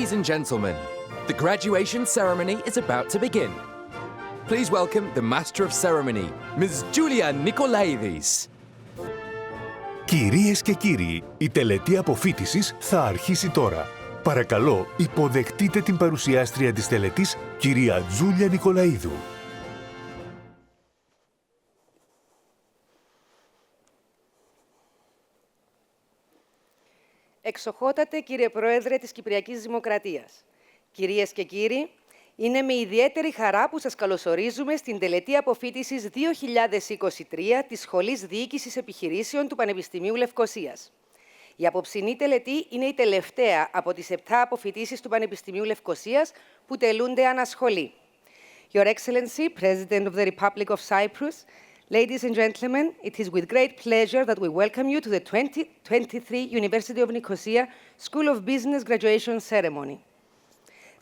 Ladies and gentlemen, the graduation ceremony is about to begin. Please welcome the Master of Ceremony, Ms. Julia Nikolaidis. Κυρίες και κύριοι, η τελετή αποφοίτησης θα αρχίσει τώρα. Παρακαλώ, υποδεχτείτε την παρουσιάστρια της τελετής, κυρία Τζούλια Νικολαίδου. Εξοχότατε κύριε Πρόεδρε της Κυπριακής Δημοκρατίας, κυρίες και κύριοι, είναι με ιδιαίτερη χαρά που σας καλωσορίζουμε στην τελετή αποφοίτησης 2023 της Σχολής Διοίκησης Επιχειρήσεων του Πανεπιστημίου Λευκωσίας. Η απόψινή τελετή είναι η τελευταία από τις 7 αποφοιτήσεις του Πανεπιστημίου Λευκωσίας που τελούνται ανασχολή. Your Excellency, President of the Republic of Cyprus, ladies and gentlemen, it is with great pleasure that we welcome you to the 2023 University of Nicosia School of Business graduation ceremony.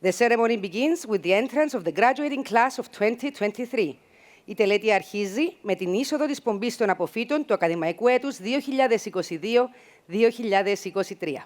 The ceremony begins with the entrance of the graduating class of 2023. Η τελέτη αρχίζει με την είσοδο της πομπής των αποφύτων του ακαδημαϊκού έτους 2022-2023.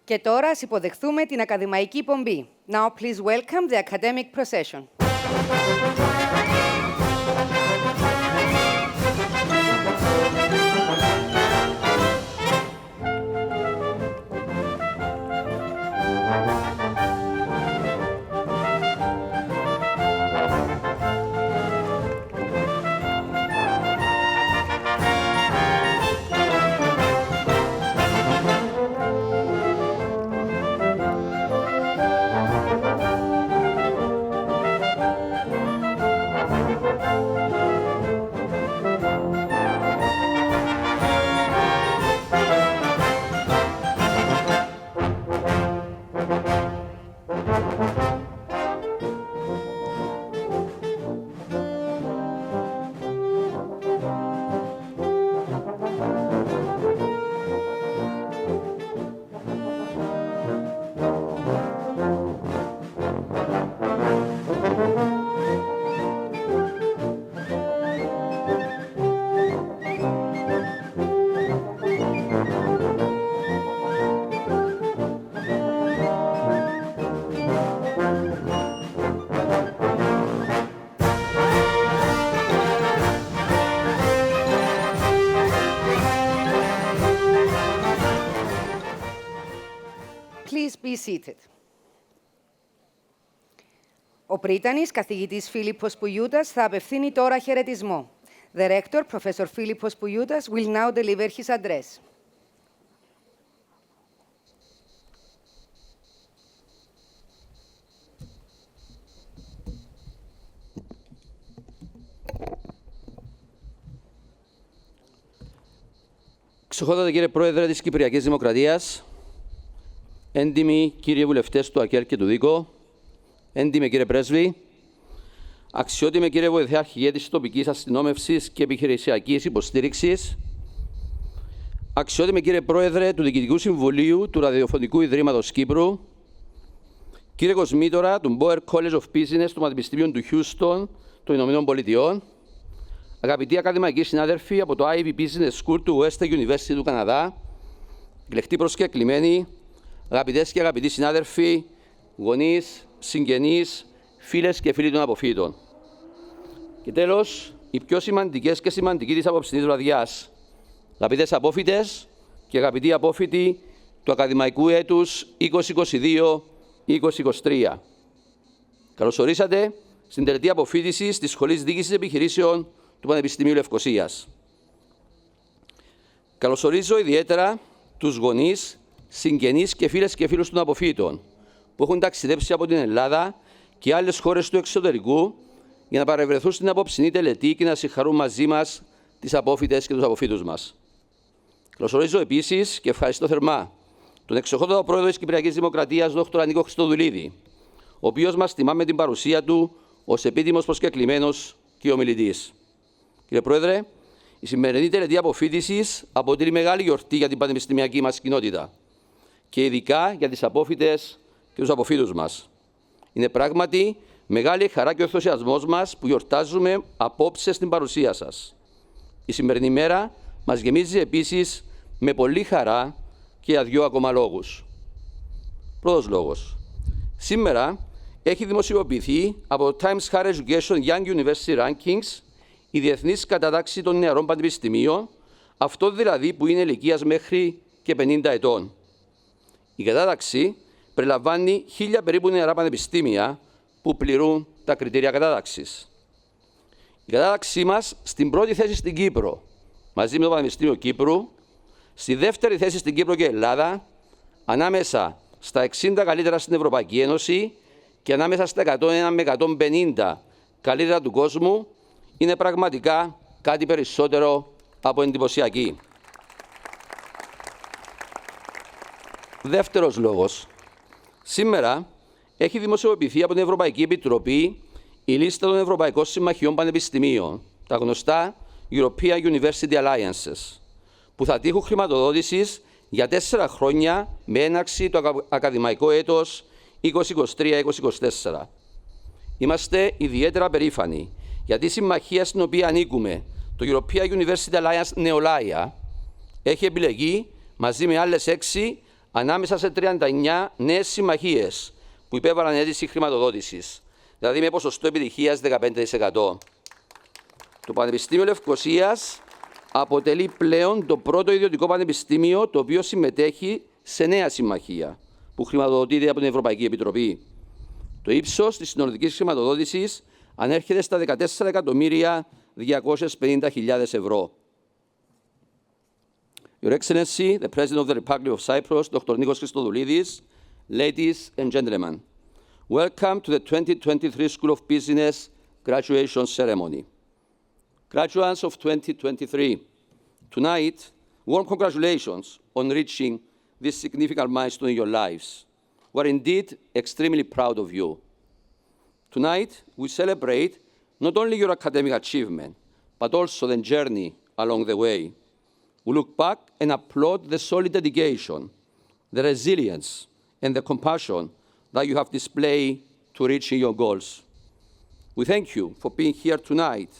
Και τώρα ας υποδεχθούμε την ακαδημαϊκή πομπή. Now please welcome the academic procession. Please be seated. Ο πρίτανης καθηγητής Φίλιππος Πουγιούτας θα απευθύνει τώρα χαιρετισμό. The rector, Professor Philippos Poulioutas, will now deliver his address. Εξοχότατε κύριε Πρόεδρε της Κυπριακής Δημοκρατίας, έντιμοι κύριοι βουλευτές του ΑΚΕΛ και του ΔΥΚΟ, έντιμοι κύριε Πρέσβη, αξιότιμοι κύριε Βοηθειάρχηγε της τοπικής αστυνόμευσης και επιχειρησιακής υποστήριξης, αξιότιμοι κύριε Πρόεδρε του Διοικητικού Συμβουλίου του Ραδιοφωνικού Ιδρύματος Κύπρου, κύριε Κοσμήτορα του Boer College of Business του Πανεπιστημίου του Houston των Ηνωμένων Πολιτειών, αγαπητοί ακαδημαϊκοί συνάδελφοι από το Ivy Business School του Western University του Καναδά, εκλεκτοί προσκεκλημένοι, αγαπητές και αγαπητοί συνάδελφοι, γονείς, συγγενείς, φίλες και φίλοι των αποφύτων. Και τέλος, οι πιο σημαντικές και σημαντικοί της απόψινής βραδιάς, αγαπητές απόφοιτες και αγαπητοί απόφοιτοι του ακαδημαϊκού έτους 2022-2023. Καλώς ορίσατε στην τελετή αποφοίτησης της Σχολής Διοίκησης Επιχειρήσεων του Πανεπιστημίου Λευκωσίας. Καλωσορίζω ιδιαίτερα τους γονείς, συγγενείς και φίλες και φίλους των αποφύτων που έχουν ταξιδέψει από την Ελλάδα και άλλες χώρες του εξωτερικού για να παρευρεθούν στην απόψινή τελετή και να συγχαρούν μαζί μας τις απόφοιτες και τους αποφύτους μας. Καλωσορίζω επίσης και ευχαριστώ θερμά τον εξοχότατο πρόεδρο της Κυπριακής Δημοκρατίας, Δ. Νίκο Χριστοδουλίδη, ο οποίος μας τιμά με την παρουσία του ως επίτιμος προσκεκλημένος και ομιλητής. Κύριε Πρόεδρε, η σημερινή τελετή αποφοίτησης αποτελεί μεγάλη γιορτή για την πανεπιστημιακή μας κοινότητα και ειδικά για τις απόφοιτες και τους αποφύτους μας. Είναι πράγματι μεγάλη χαρά και ο ενθουσιασμός μας που γιορτάζουμε απόψε στην παρουσία σας. Η σημερινή μέρα μας γεμίζει επίσης με πολλή χαρά και για δύο ακόμα λόγους. Πρώτος λόγος. Σήμερα έχει δημοσιοποιηθεί από το Times Higher Education Young University Rankings η διεθνής κατάταξη των νεαρών πανεπιστημίων, αυτό δηλαδή που είναι ηλικίας μέχρι και 50 ετών. Η κατάταξη περιλαμβάνει 1.000 περίπου νεαρά πανεπιστήμια που πληρούν τα κριτήρια κατάταξης. Η κατάταξή μας στην πρώτη θέση στην Κύπρο, μαζί με το Πανεπιστήμιο Κύπρου, στη δεύτερη θέση στην Κύπρο και Ελλάδα, ανάμεσα στα 60 καλύτερα στην Ευρωπαϊκή Ένωση και ανάμεσα στα 101 με 150 καλύτερα του κόσμου, είναι πραγματικά κάτι περισσότερο από εντυπωσιακή. Δεύτερος λόγος. Σήμερα έχει δημοσιοποιηθεί από την Ευρωπαϊκή Επιτροπή η λίστα των Ευρωπαϊκών Συμμαχιών Πανεπιστημίων, τα γνωστά European University Alliances, που θα τύχουν χρηματοδότησης για 4 χρόνια με έναρξη το ακαδημαϊκό έτος 2023-2024. Είμαστε ιδιαίτερα περήφανοι γιατί η συμμαχία στην οποία ανήκουμε, το European University Alliance Νεολαία, έχει επιλεγεί μαζί με άλλες 6 ανάμεσα σε 39 νέες συμμαχίες που υπέβαλαν αίτηση χρηματοδότησης, δηλαδή με ποσοστό επιτυχίας 15%. Το Πανεπιστήμιο Λευκωσίας αποτελεί πλέον το πρώτο ιδιωτικό πανεπιστήμιο το οποίο συμμετέχει σε νέα συμμαχία που χρηματοδοτείται από την Ευρωπαϊκή Επιτροπή. Το ύψος της συνολικής χρηματοδότησης ανέρχεται στα 14.250.000 ευρώ. Your Excellency, the President of the Republic of Cyprus, Dr. Nikos Christodoulidis, ladies and gentlemen, welcome to the 2023 School of Business graduation ceremony. Graduates of 2023, tonight, warm congratulations on reaching this significant milestone in your lives. We are indeed extremely proud of you. Tonight, we celebrate not only your academic achievement, but also the journey along the way. We look back and applaud the solid dedication, the resilience, and the compassion that you have displayed to reaching your goals. We thank you for being here tonight,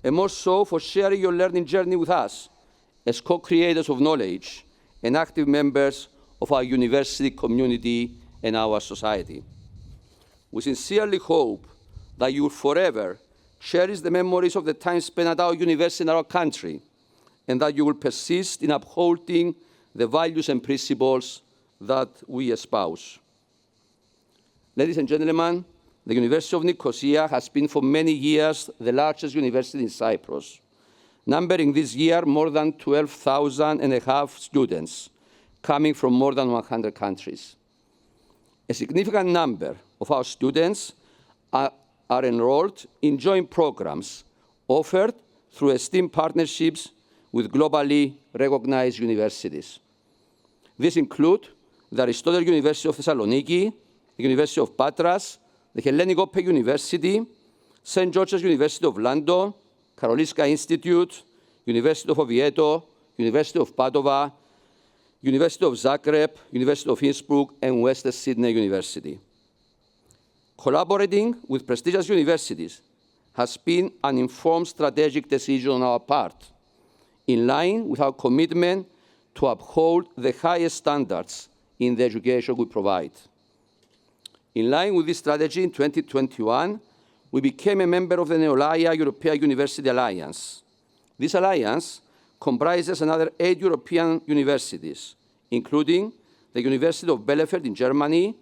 and more so for sharing your learning journey with us as co-creators of knowledge and active members of our university community and our society. We sincerely hope that you will forever cherish the memories of the time spent at our university and our country, and that you will persist in upholding the values and principles that we espouse. Ladies and gentlemen, the University of Nicosia has been for many years the largest university in Cyprus, numbering this year more than 12,500 students, coming from more than 100 countries. A significant number of our students are enrolled in joint programs offered through esteemed partnerships with globally recognized universities. These include the Aristotle University of Thessaloniki, the University of Patras, the Hellenic Open University, St. George's University of London, Karolinska Institute, University of Oviedo, University of Padova, University of Zagreb, University of Innsbruck, and Western Sydney University. Collaborating with prestigious universities has been an informed strategic decision on our part, in line with our commitment to uphold the highest standards in the education we provide. In line with this strategy, in 2021, we became a member of the Neolaia European University Alliance. This alliance comprises another 8 European universities, including the University of Bielefeld in Germany,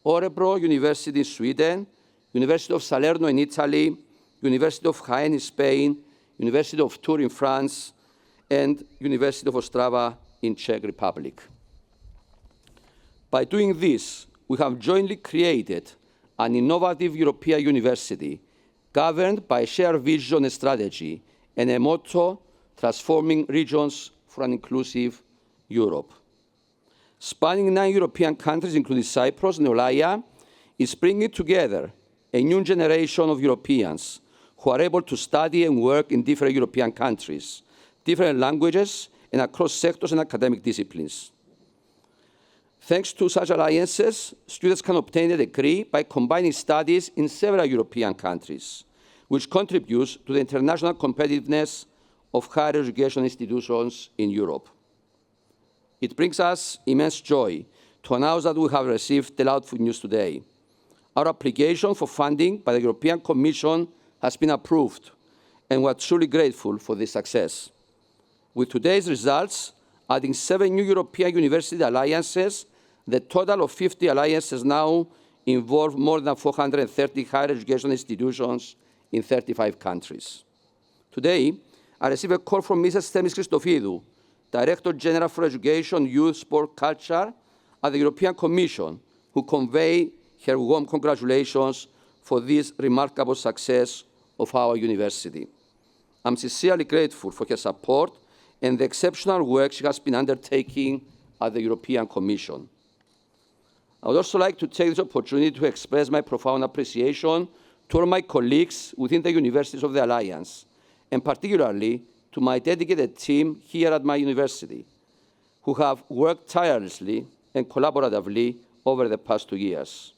Örebro University in Sweden, University of Salerno in Italy, University of Jaén in Spain, University of Tours in France, and University of Ostrava in Czech Republic. By doing this, we have jointly created an innovative European university governed by a shared vision and strategy and a motto, transforming regions for an inclusive Europe. Spanning 9 European countries, including Cyprus, Neolaia is bringing together a new generation of Europeans who are able to study and work in different European countries, different languages, and across sectors and academic disciplines. Thanks to such alliances, students can obtain a degree by combining studies in several European countries, which contributes to the international competitiveness of higher education institutions in Europe. It brings us immense joy to announce that we have received delightful news today. Our application for funding by the European Commission has been approved, and we are truly grateful for this success. With today's results, adding 7 new European university alliances, the total of 50 alliances now involve more than 430 higher education institutions in 35 countries. Today, I received a call from Mrs. Themis Christophidou, Director General for Education, Youth, Sport, Culture at the European Commission, who convey her warm congratulations for this remarkable success of our university. I'm sincerely grateful for her support and the exceptional work she has been undertaking at the European Commission. I would also like to take this opportunity to express my profound appreciation to all my colleagues within the universities of the Alliance, and particularly to my dedicated team here at my university, who have worked tirelessly and collaboratively over the past 2 years.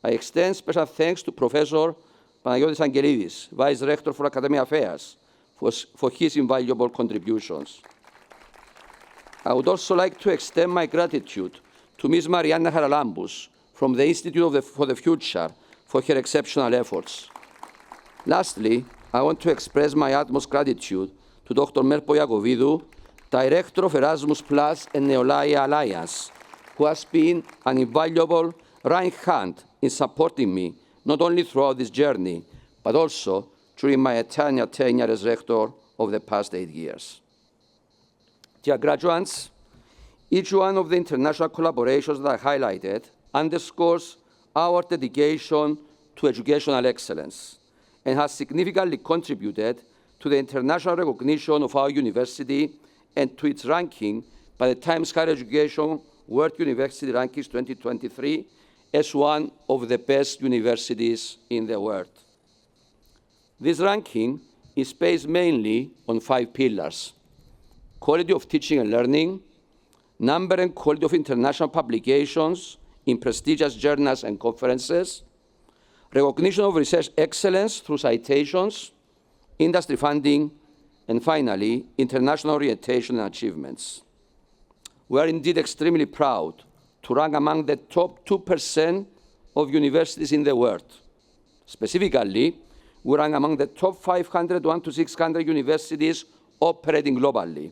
I extend special thanks to Professor Panagiotis Angelidis, Vice Rector for Academic Affairs, for his invaluable contributions. I would also like to extend my gratitude to Ms. Marianna Haralambous from the Institute for the Future for her exceptional efforts. Lastly, I want to express my utmost gratitude to Dr. Merpo Iacovidou, Director of Erasmus Plus and Neolaia Alliance, who has been an invaluable right hand in supporting me, not only throughout this journey, but also during my tenure as Rector of the past 8 years. Dear graduates, each one of the international collaborations that I highlighted underscores our dedication to educational excellence and has significantly contributed to the international recognition of our university and to its ranking by the Times Higher Education World University Rankings 2023 as one of the best universities in the world. This ranking is based mainly on 5 pillars: quality of teaching and learning, number and quality of international publications in prestigious journals and conferences, recognition of research excellence through citations, industry funding, and finally, international orientation and achievements. We are indeed extremely proud to rank among the top 2% of universities in the world. Specifically, we rank among the top 500 to 600 universities operating globally.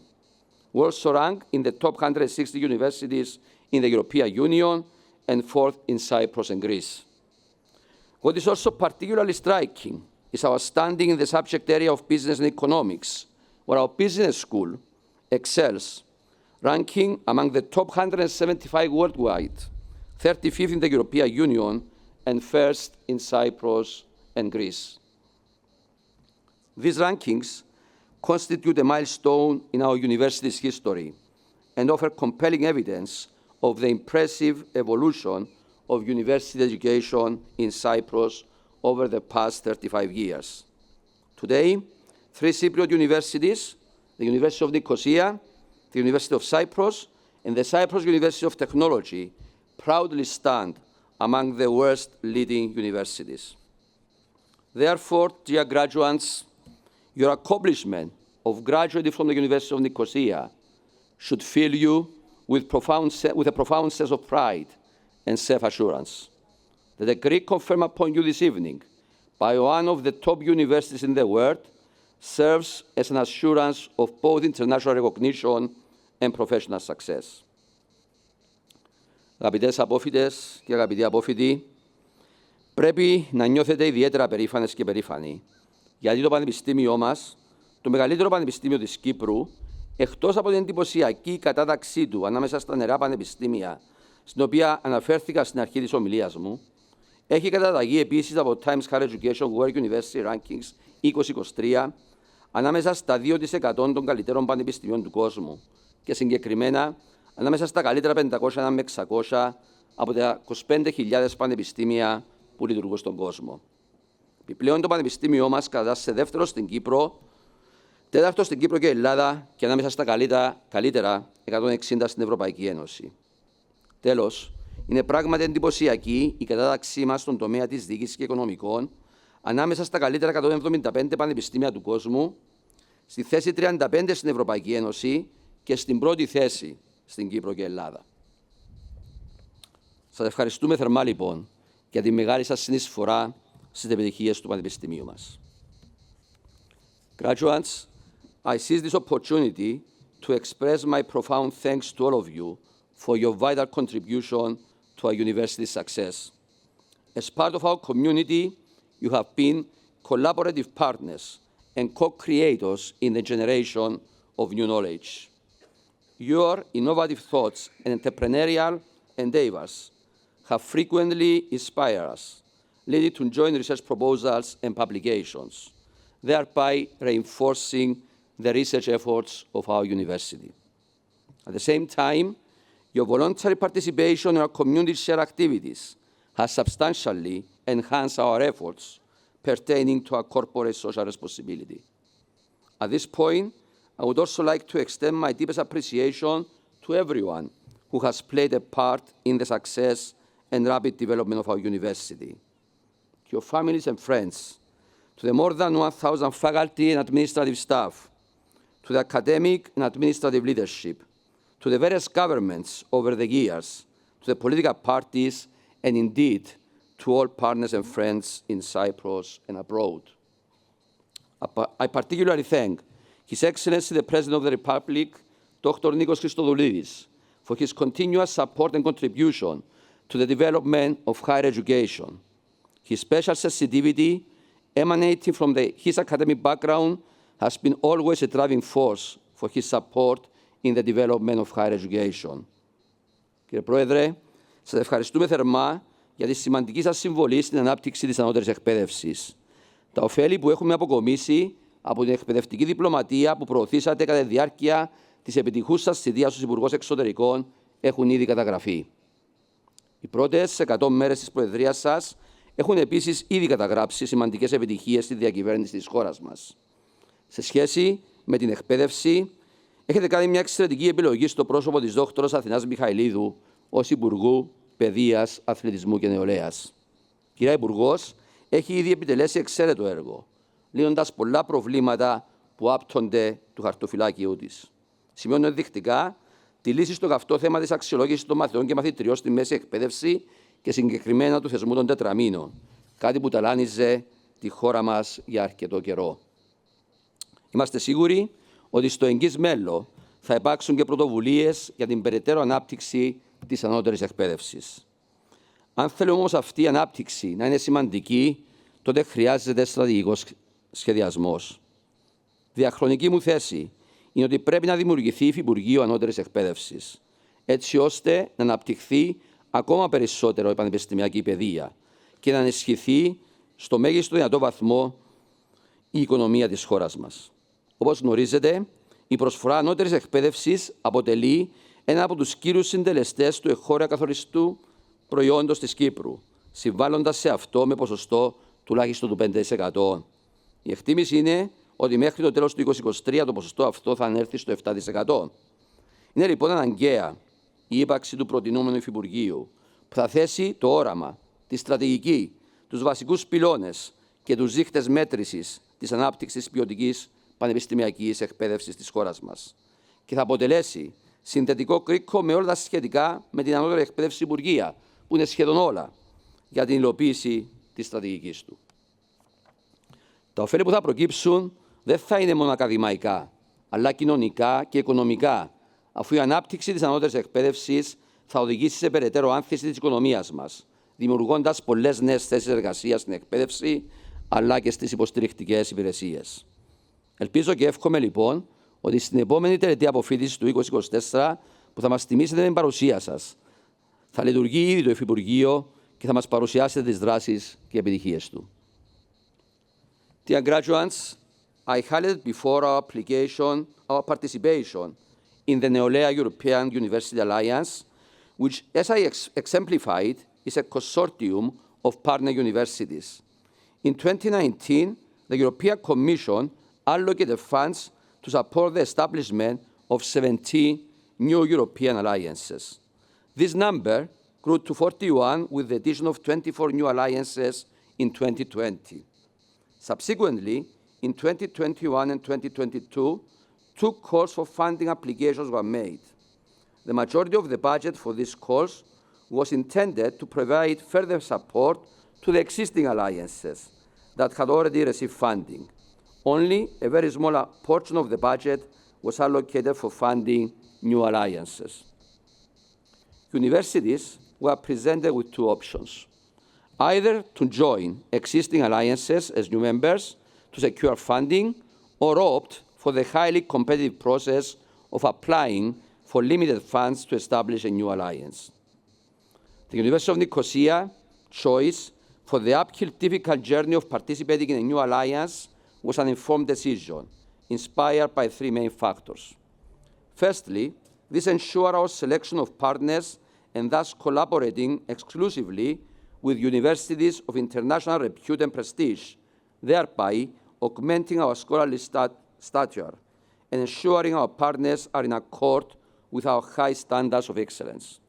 We also rank in the top 160 universities in the European Union and 4th in Cyprus and Greece. What is also particularly striking is our standing in the subject area of business and economics, where our business school excels, ranking among the top 175 worldwide, 35th in the European Union, and 1st in Cyprus and Greece. These rankings constitute a milestone in our university's history and offer compelling evidence of the impressive evolution of university education in Cyprus over the past 35 years. Today, 3 Cypriot universities, the University of Nicosia, the University of Cyprus, and the Cyprus University of Technology, proudly stand among the world's leading universities. Therefore, dear graduates, your accomplishment of graduating from the University of Nicosia should fill you with a profound sense of pride and self-assurance. The degree conferred upon you this evening by one of the top universities in the world serves as an assurance of both international recognition and professional success. Αγαπητές απόφοιτες και αγαπητοί απόφοιτοι, πρέπει να νιώθετε ιδιαίτερα περήφανες και περήφανοι, γιατί το πανεπιστήμιό μας, το μεγαλύτερο πανεπιστήμιο της Κύπρου, εκτός από την εντυπωσιακή κατάταξή του ανάμεσα στα νερά πανεπιστήμια, στην οποία αναφέρθηκα στην αρχή της ομιλίας μου, έχει καταταγεί επίσης από Times Higher Education World University Rankings 2023 ανάμεσα στα 2% των καλύτερων πανεπιστημίων του κόσμου και συγκεκριμένα ανάμεσα στα καλύτερα 500 με 600 από τα 25.000 πανεπιστήμια που λειτουργούν στον κόσμο. Επιπλέον, το πανεπιστήμιό μας κατατάσσει δεύτερο στην Κύπρο, τέταρτο στην Κύπρο και Ελλάδα και ανάμεσα στα καλύτερα 160 στην Ευρωπαϊκή Ένωση. Τέλος, είναι πράγματι εντυπωσιακή η κατάταξή μας στον τομέα της διοίκησης και οικονομικών ανάμεσα στα καλύτερα 175 πανεπιστήμια του κόσμου, στη θέση 35 στην Ευρωπαϊκή Ένωση και στην πρώτη θέση στην Κύπρο και Ελλάδα. Σας ευχαριστούμε θερμά λοιπόν για τη μεγάλη σας συνεισφορά στις επιτυχίες του Πανεπιστημίου μας. Graduates, I seize this opportunity to express my profound thanks to all of you for your vital contribution to our university's success. As part of our community, you have been collaborative partners and co-creators in the generation of new knowledge. Your innovative thoughts and entrepreneurial endeavors have frequently inspired us, leading to joint research proposals and publications, thereby reinforcing the research efforts of our university. At the same time, your voluntary participation in our community share activities has substantially enhanced our efforts pertaining to our corporate social responsibility. At this point, I would also like to extend my deepest appreciation to everyone who has played a part in the success and rapid development of our university. To your families and friends, to the more than 1,000 faculty and administrative staff, to the academic and administrative leadership, to the various governments over the years, to the political parties, and indeed to all partners and friends in Cyprus and abroad. I particularly thank His Excellency the President of the Republic, Dr. Nikos Christodoulidis, for his continuous support and contribution to the development of higher education. His special sensitivity, emanating from his academic background, has been always a driving force for his support in the development of higher education. Κύριε Πρόεδρε, σας ευχαριστούμε θερμά για τη σημαντική σας συμβολή στην ανάπτυξη της ανώτερης εκπαίδευσης. Τα ωφέλη που έχουμε αποκομίσει από την εκπαιδευτική διπλωματία που προωθήσατε κατά τη διάρκεια της επιτυχούς σας θητείας ως Υπουργός Εξωτερικών έχουν ήδη καταγραφεί. Οι πρώτες 100 μέρες της Προεδρίας σας έχουν επίσης ήδη καταγράψει σημαντικές επιτυχίες στη διακυβέρνηση της χώρας μας. Σε σχέση με την εκπαίδευση, έχετε κάνει μια εξαιρετική επιλογή στο πρόσωπο της Δόκτωρας Αθηνάς Μιχαηλίδου ως Υπουργού Παιδείας, Αθλητισμού και Νεολαίας. Κυρία Υπουργός, έχει ήδη επιτελέσει εξαίρετο έργο, λύνοντας πολλά προβλήματα που άπτονται του χαρτοφυλάκιου της. Σημειώνω ενδεικτικά τη λύση στο καυτό θέμα της αξιολόγησης των μαθητών και μαθητριών στη μέση εκπαίδευση και συγκεκριμένα του θεσμού των τετραμήνων, κάτι που ταλάνιζε τη χώρα μας για αρκετό καιρό. Είμαστε σίγουροι ότι στο εγγύς μέλλον θα υπάρξουν και πρωτοβουλίες για την περαιτέρω ανάπτυξη της ανώτερης εκπαίδευσης. Αν θέλουμε όμως αυτή η ανάπτυξη να είναι σημαντική, τότε χρειάζεται στρατηγικός σχεδιασμός. Διαχρονική μου θέση είναι ότι πρέπει να δημιουργηθεί Υφυπουργείο Ανώτερης Εκπαίδευσης, έτσι ώστε να αναπτυχθεί ακόμα περισσότερο η πανεπιστημιακή παιδεία και να ενισχυθεί στο μέγιστο δυνατό βαθμό η οικονομία της χώρας μας. Όπως γνωρίζετε, η προσφορά ανώτερης εκπαίδευσης αποτελεί ένα από τους κύριους συντελεστές του εγχώρου ακαθοριστού προϊόντος της Κύπρου, συμβάλλοντας σε αυτό με ποσοστό τουλάχιστον του 5%. Η εκτίμηση είναι ότι μέχρι το τέλος του 2023 το ποσοστό αυτό θα ανέλθει στο 7%. Είναι λοιπόν αναγκαία η ύπαρξη του προτινούμενου υφυπουργείου που θα θέσει το όραμα, τη στρατηγική, τους βασικούς πυλώνες και τους δείχτες μέτρησης της ανάπτυξης ποιοτικής πανεπιστημιακής εκπαίδευσης της χώρας μας και θα αποτελέσει συνθετικό κρίκο με όλα τα σχετικά με την ανώτερη εκπαίδευση υπουργεία, που είναι σχεδόν όλα, για την υλοποίηση της στρατηγικής του. Τα ωφέλη που θα προκύψουν δεν θα είναι μόνο ακαδημαϊκά, αλλά κοινωνικά και οικονομικά, αφού η ανάπτυξη της ανώτερης εκπαίδευσης θα οδηγήσει σε περαιτέρω άνθηση της οικονομίας μας, δημιουργώντας πολλές νέες θέσεις εργασίας στην εκπαίδευση, αλλά και στις υποστηρικτικές υπηρεσίες. Ελπίζω και εύχομαι λοιπόν ότι στην επόμενη τελετή αποφοίτησης του 2024, που θα μας τιμήσετε με την παρουσία σας, θα λειτουργεί ήδη το Υφυπουργείο και θα μας παρουσιάσετε τις δράσεις και επιτυχίες του. Dear graduates, I highlighted before our participation in the Neolea European University Alliance, which, as I exemplified, is a consortium of partner universities. In 2019, the European Commission allocated funds to support the establishment of 17 new European alliances. This number grew to 41 with the addition of 24 new alliances in 2020. Subsequently, in 2021 and 2022, 2 calls for funding applications were made. The majority of the budget for these calls was intended to provide further support to the existing alliances that had already received funding. Only a very small portion of the budget was allocated for funding new alliances. Universities were presented with 2 options: either to join existing alliances as new members to secure funding, or opt for the highly competitive process of applying for limited funds to establish a new alliance. The University of Nicosia choice for the uphill difficult journey of participating in a new alliance was an informed decision, inspired by 3 main factors. Firstly, this ensured our selection of partners and thus collaborating exclusively with universities of international repute and prestige, thereby augmenting our scholarly stature and ensuring our partners are in accord with our high standards of excellence.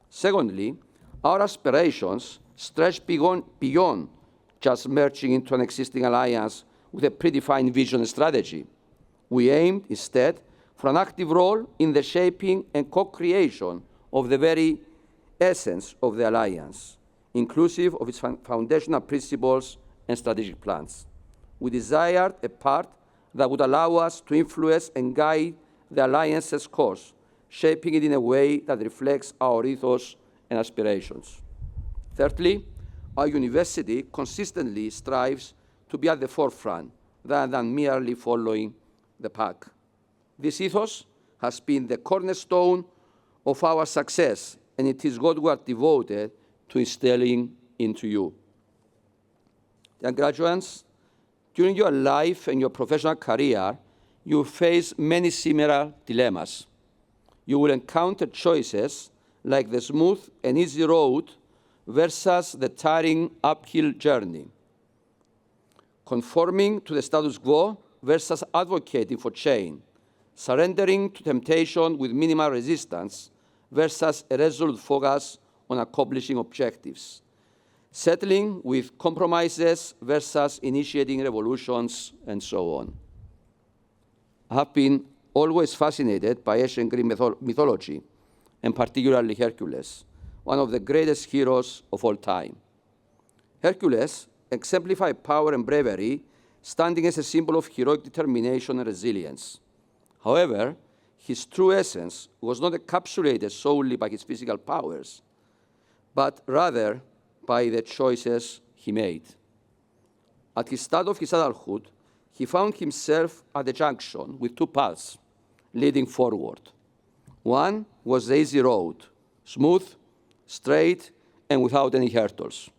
Secondly, our aspirations stretch beyond just merging into an existing alliance with a predefined vision and strategy. We aimed, instead, for an active role in the shaping and co-creation of the very essence of the alliance, inclusive of its foundational principles and strategic plans. We desired a part that would allow us to influence and guide the alliance's course, shaping it in a way that reflects our ethos and aspirations. Thirdly, our university consistently strives to be at the forefront rather than merely following the pack. This ethos has been the cornerstone of our success, and it is what we are devoted to instilling into you. Dear graduates, during your life and your professional career, you face many similar dilemmas. You will encounter choices like the smooth and easy road versus the tiring uphill journey, conforming to the status quo versus advocating for change, surrendering to temptation with minimal resistance versus a resolute focus on accomplishing objectives, settling with compromises versus initiating revolutions, and so on. I have been always fascinated by ancient Greek mythology, and particularly Hercules, one of the greatest heroes of all time. Hercules exemplified power and bravery, standing as a symbol of heroic determination and resilience. However, his true essence was not encapsulated solely by his physical powers, but rather by the choices he made. At the start of his adulthood, he found himself at a junction with 2 paths leading forward. One was the easy road, smooth, straight, and without any hurdles.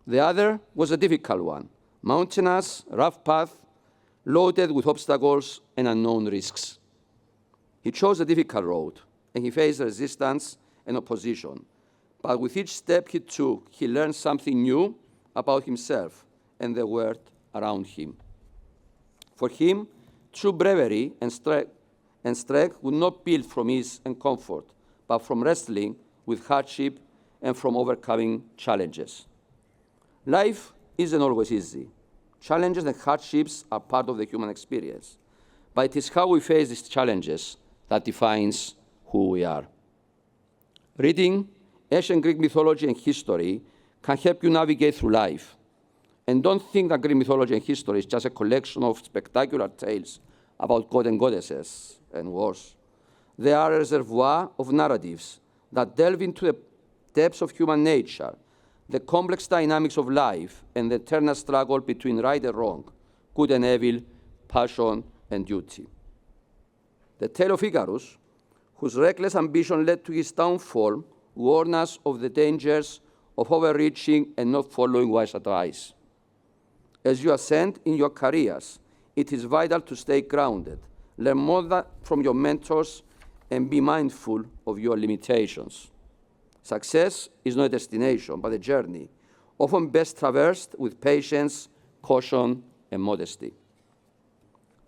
The other was a difficult one, mountainous, rough path loaded with obstacles and unknown risks. He chose a difficult road, and he faced resistance and opposition. But with each step he took, he learned something new about himself and the world around him. For him, true bravery and strength would not build from ease and comfort, but from wrestling with hardship and from overcoming challenges. Life isn't always easy. Challenges and hardships are part of the human experience, but it is how we face these challenges that defines who we are. Reading ancient Greek mythology and history can help you navigate through life. And don't think that Greek mythology and history is just a collection of spectacular tales about gods and goddesses and wars. They are a reservoir of narratives that delve into the depths of human nature, the complex dynamics of life, and the eternal struggle between right and wrong, good and evil, passion and duty. The tale of Icarus, whose reckless ambition led to his downfall, warns us of the dangers of overreaching and not following wise advice. As you ascend in your careers, it is vital to stay grounded, learn more from your mentors, and be mindful of your limitations. Success is not a destination, but a journey, often best traversed with patience, caution, and modesty.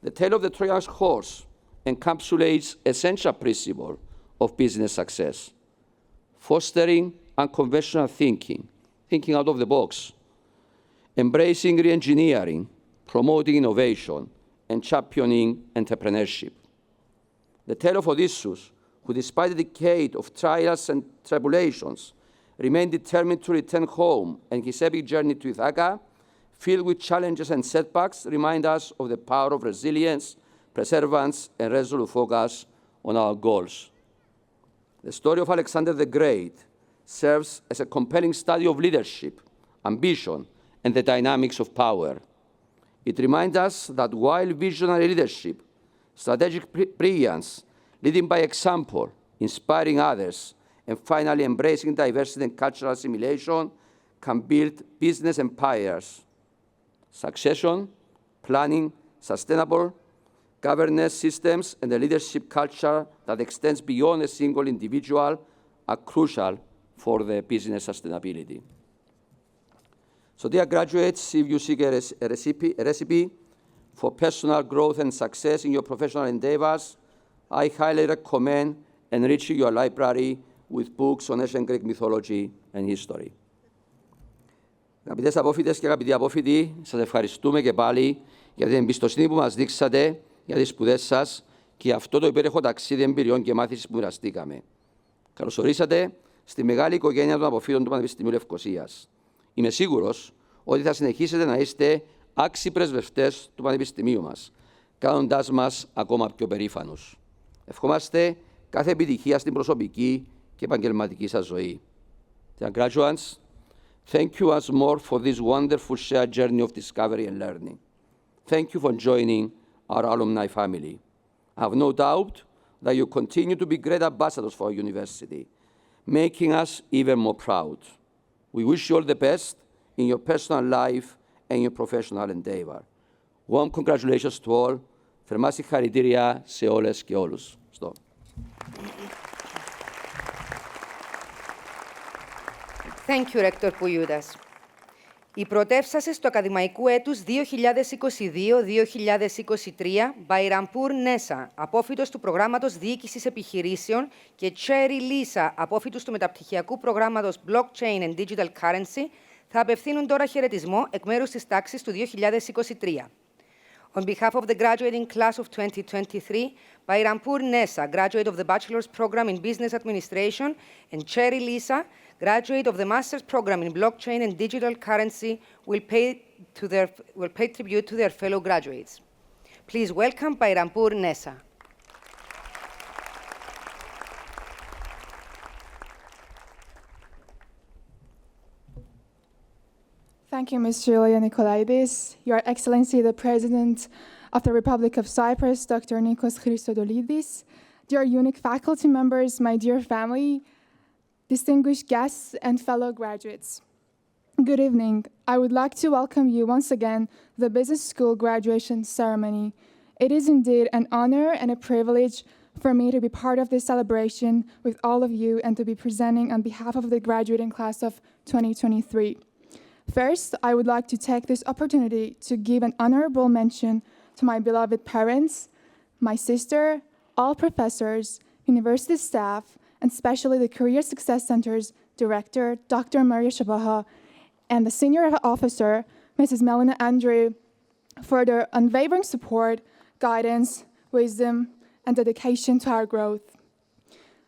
The tale of the Trojan horse encapsulates essential principle of business success: fostering unconventional thinking, thinking out of the box, embracing re-engineering, promoting innovation, and championing entrepreneurship. The tale of Odysseus, who despite a decade of trials and tribulations, remained determined to return home, and his epic journey to Ithaca, filled with challenges and setbacks, remind us of the power of resilience, perseverance, and resolute focus on our goals. The story of Alexander the Great serves as a compelling study of leadership, ambition, and the dynamics of power. It reminds us that while visionary leadership, strategic brilliance, leading by example, inspiring others, and finally embracing diversity and cultural assimilation can build business empires, succession, planning, sustainable governance systems, and a leadership culture that extends beyond a single individual are crucial for the business sustainability. So dear graduates, if you seek a recipe for personal growth and success in your professional endeavors, I highly recommend enriching your library with books on ancient Greek mythology and history. Αγαπητές απόφοιτες και αγαπητοί απόφοιτοι, σας ευχαριστούμε και πάλι για την εμπιστοσύνη που μας δείξατε για τις σπουδές σας και αυτό το υπέροχο ταξίδι εμπειριών και μάθησης που μοιραστήκαμε. Καλώς ορίσατε στη μεγάλη οικογένεια των αποφύτων του Πανεπιστημίου Λευκωσίας. Είμαι σίγουρος ότι θα συνεχίσετε να είστε άξιοι πρεσβευτές του Πανεπιστημίου μας, κάνοντάς μας ακόμα πιο περήφανους. Ευχόμαστε κάθε επιτυχία στην προσωπική και επαγγελματική σας ζωή. Dear graduates, thank you once more for this wonderful shared journey of discovery and learning. Thank you for joining our alumni family. I have no doubt that you continue to be great ambassadors for our university, making us even more proud. We wish you all the best in your personal life and your professional endeavor. Warm congratulations to all. Θερμά συγχαρητήρια σε όλες και όλους. Thank you, Rector Poulioudas. Οι πρωτεύσασες του ακαδημαϊκού έτους 2022-2023, Μπαϊραμπούρ Νέσα, απόφοιτος του προγράμματος Διοίκησης Επιχειρήσεων, και Τσέρι Λίσα, απόφοιτος του μεταπτυχιακού προγράμματος Blockchain and Digital Currency, θα απευθύνουν τώρα χαιρετισμό εκ μέρους της τάξης του 2023. On behalf of the graduating class of 2023, Bhairampur Nessa, graduate of the Bachelor's Program in Business Administration, and Cherry Lisa, graduate of the Master's Program in Blockchain and Digital Currency, will pay tribute to their fellow graduates. Please welcome Bhairampur Nessa. Thank you, Ms. Julia Nikolaidis. Your Excellency, the President of the Republic of Cyprus, Dr. Nikos Christodoulidis, dear unique faculty members, my dear family, distinguished guests, and fellow graduates. Good evening. I would like to welcome you once again to the Business School graduation ceremony. It is indeed an honor and a privilege for me to be part of this celebration with all of you and to be presenting on behalf of the graduating class of 2023. First, I would like to take this opportunity to give an honorable mention to my beloved parents, my sister, all professors, university staff, and especially the Career Success Center's director, Dr. Maria Shabaha, and the senior officer, Mrs. Melina Andrew, for their unwavering support, guidance, wisdom, and dedication to our growth.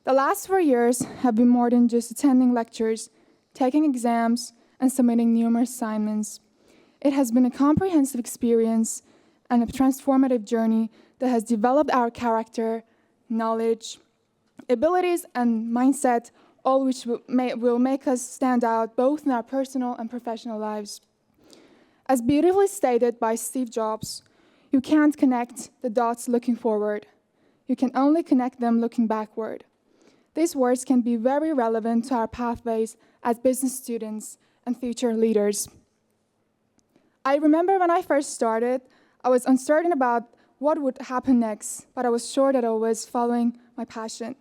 The last 4 years have been more than just attending lectures, taking exams, and submitting numerous assignments. It has been a comprehensive experience and a transformative journey that has developed our character, knowledge, abilities, and mindset, all which will make us stand out both in our personal and professional lives. As beautifully stated by Steve Jobs, you can't connect the dots looking forward. You can only connect them looking backward. These words can be very relevant to our pathways as business students and future leaders. I remember when I first started, I was uncertain about what would happen next, but I was sure that I was following my passion.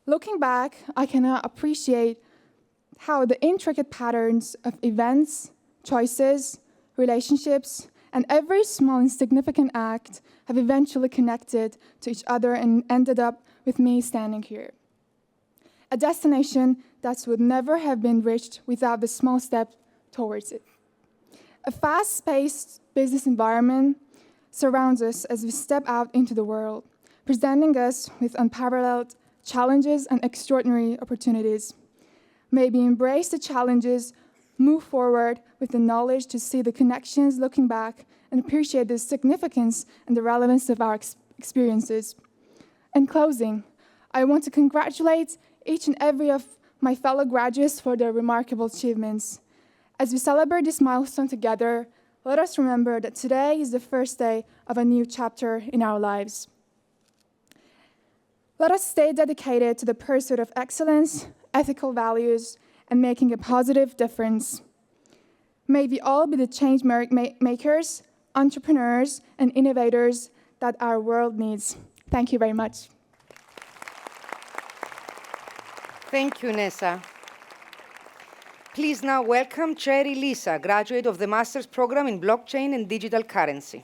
Looking back, I can now appreciate how the intricate patterns of events, choices, relationships, and every small insignificant act have eventually connected to each other and ended up with me standing here. A destination that would never have been reached without the small step towards it. A fast-paced business environment surrounds us as we step out into the world, presenting us with unparalleled challenges and extraordinary opportunities. May we embrace the challenges, move forward with the knowledge to see the connections looking back and appreciate the significance and the relevance of our experiences. In closing, I want to congratulate each and every of my fellow graduates for their remarkable achievements. As we celebrate this milestone together, let us remember that today is the first day of a new chapter in our lives. Let us stay dedicated to the pursuit of excellence, ethical values, and making a positive difference. May we all be the change makers, entrepreneurs, and innovators that our world needs. Thank you very much. Thank you, Nessa. Please now welcome Cherry Lisa, graduate of the Master's Program in Blockchain and Digital Currency.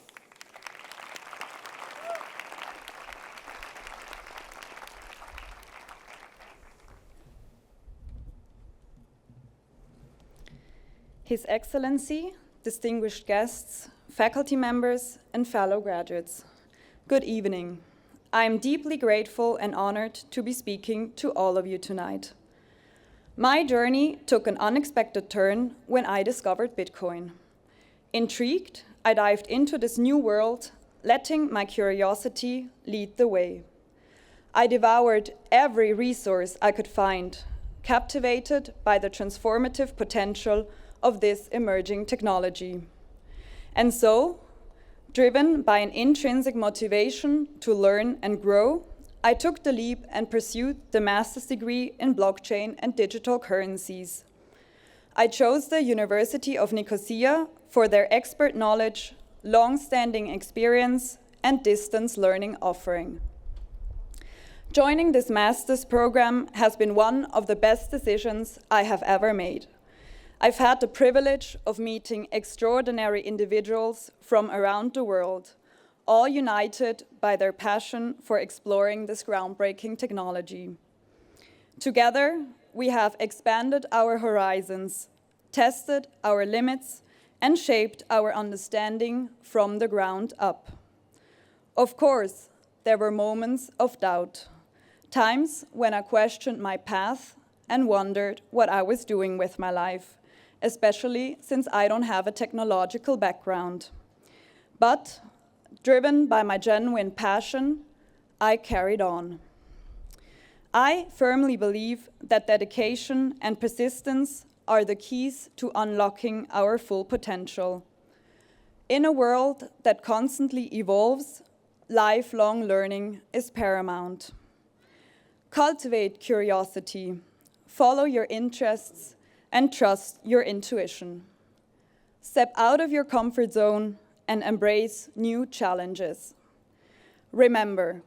His Excellency, distinguished guests, faculty members, and fellow graduates, good evening. I am deeply grateful and honored to be speaking to all of you tonight. My journey took an unexpected turn when I discovered Bitcoin. Intrigued, I dived into this new world, letting my curiosity lead the way. I devoured every resource I could find, captivated by the transformative potential of this emerging technology. And so, driven by an intrinsic motivation to learn and grow, I took the leap and pursued the master's degree in blockchain and digital currencies. I chose the University of Nicosia for their expert knowledge, long-standing experience, and distance learning offering. Joining this master's program has been one of the best decisions I have ever made. I've had the privilege of meeting extraordinary individuals from around the world, all united by their passion for exploring this groundbreaking technology. Together, we have expanded our horizons, tested our limits, and shaped our understanding from the ground up. Of course, there were moments of doubt, times when I questioned my path and wondered what I was doing with my life, especially since I don't have a technological background. But, driven by my genuine passion, I carried on. I firmly believe that dedication and persistence are the keys to unlocking our full potential. In a world that constantly evolves, lifelong learning is paramount. Cultivate curiosity, follow your interests, and trust your intuition. Step out of your comfort zone and embrace new challenges. Remember,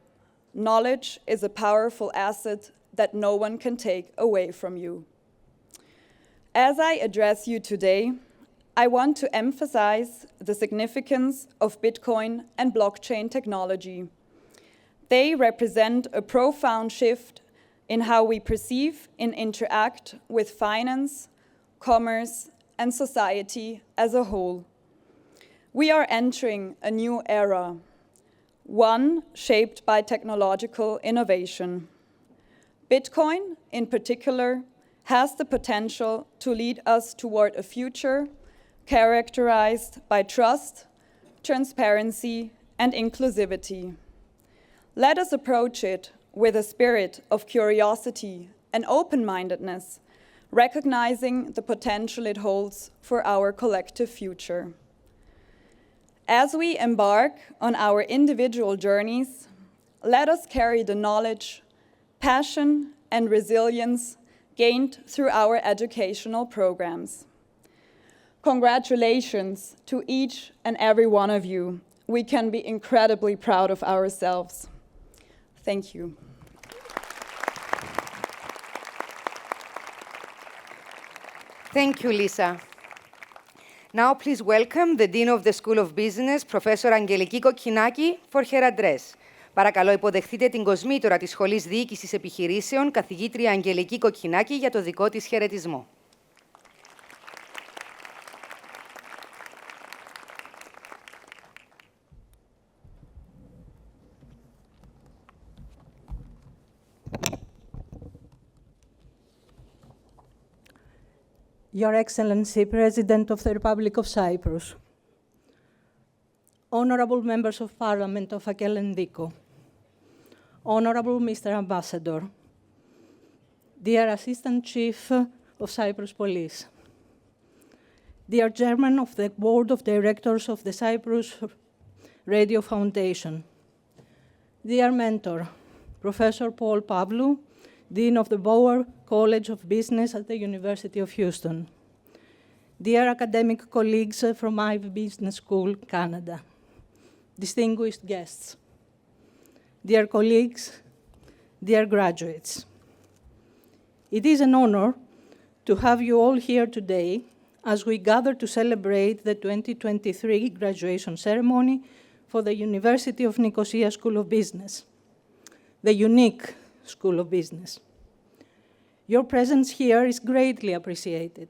knowledge is a powerful asset that no one can take away from you. As I address you today, I want to emphasize the significance of Bitcoin and blockchain technology. They represent a profound shift in how we perceive and interact with finance, commerce, and society as a whole. We are entering a new era, one shaped by technological innovation. Bitcoin, in particular, has the potential to lead us toward a future characterized by trust, transparency, and inclusivity. Let us approach it with a spirit of curiosity and open-mindedness, recognizing the potential it holds for our collective future. As we embark on our individual journeys, let us carry the knowledge, passion, and resilience gained through our educational programs. Congratulations to each and every one of you. We can be incredibly proud of ourselves. Thank you. Thank you, Lisa. Now, please welcome the Dean of the School of Business, Professor Angeliki Kokkinaki, for her address. Παρακαλώ, υποδεχτείτε την κοσμήτωρα της Σχολής Διοίκησης Επιχειρήσεων, καθηγήτρια Αγγελική Κοκκινάκη, για το δικό της χαιρετισμό. Your Excellency, President of the Republic of Cyprus, Honorable Members of Parliament of Akel and Diko, Honorable Mr. Ambassador, dear Assistant Chief of Cyprus Police, dear Chairman of the Board of Directors of the Cyprus Radio Foundation, dear mentor, Professor Paul Pavlou, Dean of the Bauer College of Business at the University of Houston, dear academic colleagues from Ivey Business School, Canada, distinguished guests, dear colleagues, dear graduates. It is an honor to have you all here today as we gather to celebrate the 2023 graduation ceremony for the University of Nicosia School of Business, the unique School of Business. Your presence here is greatly appreciated,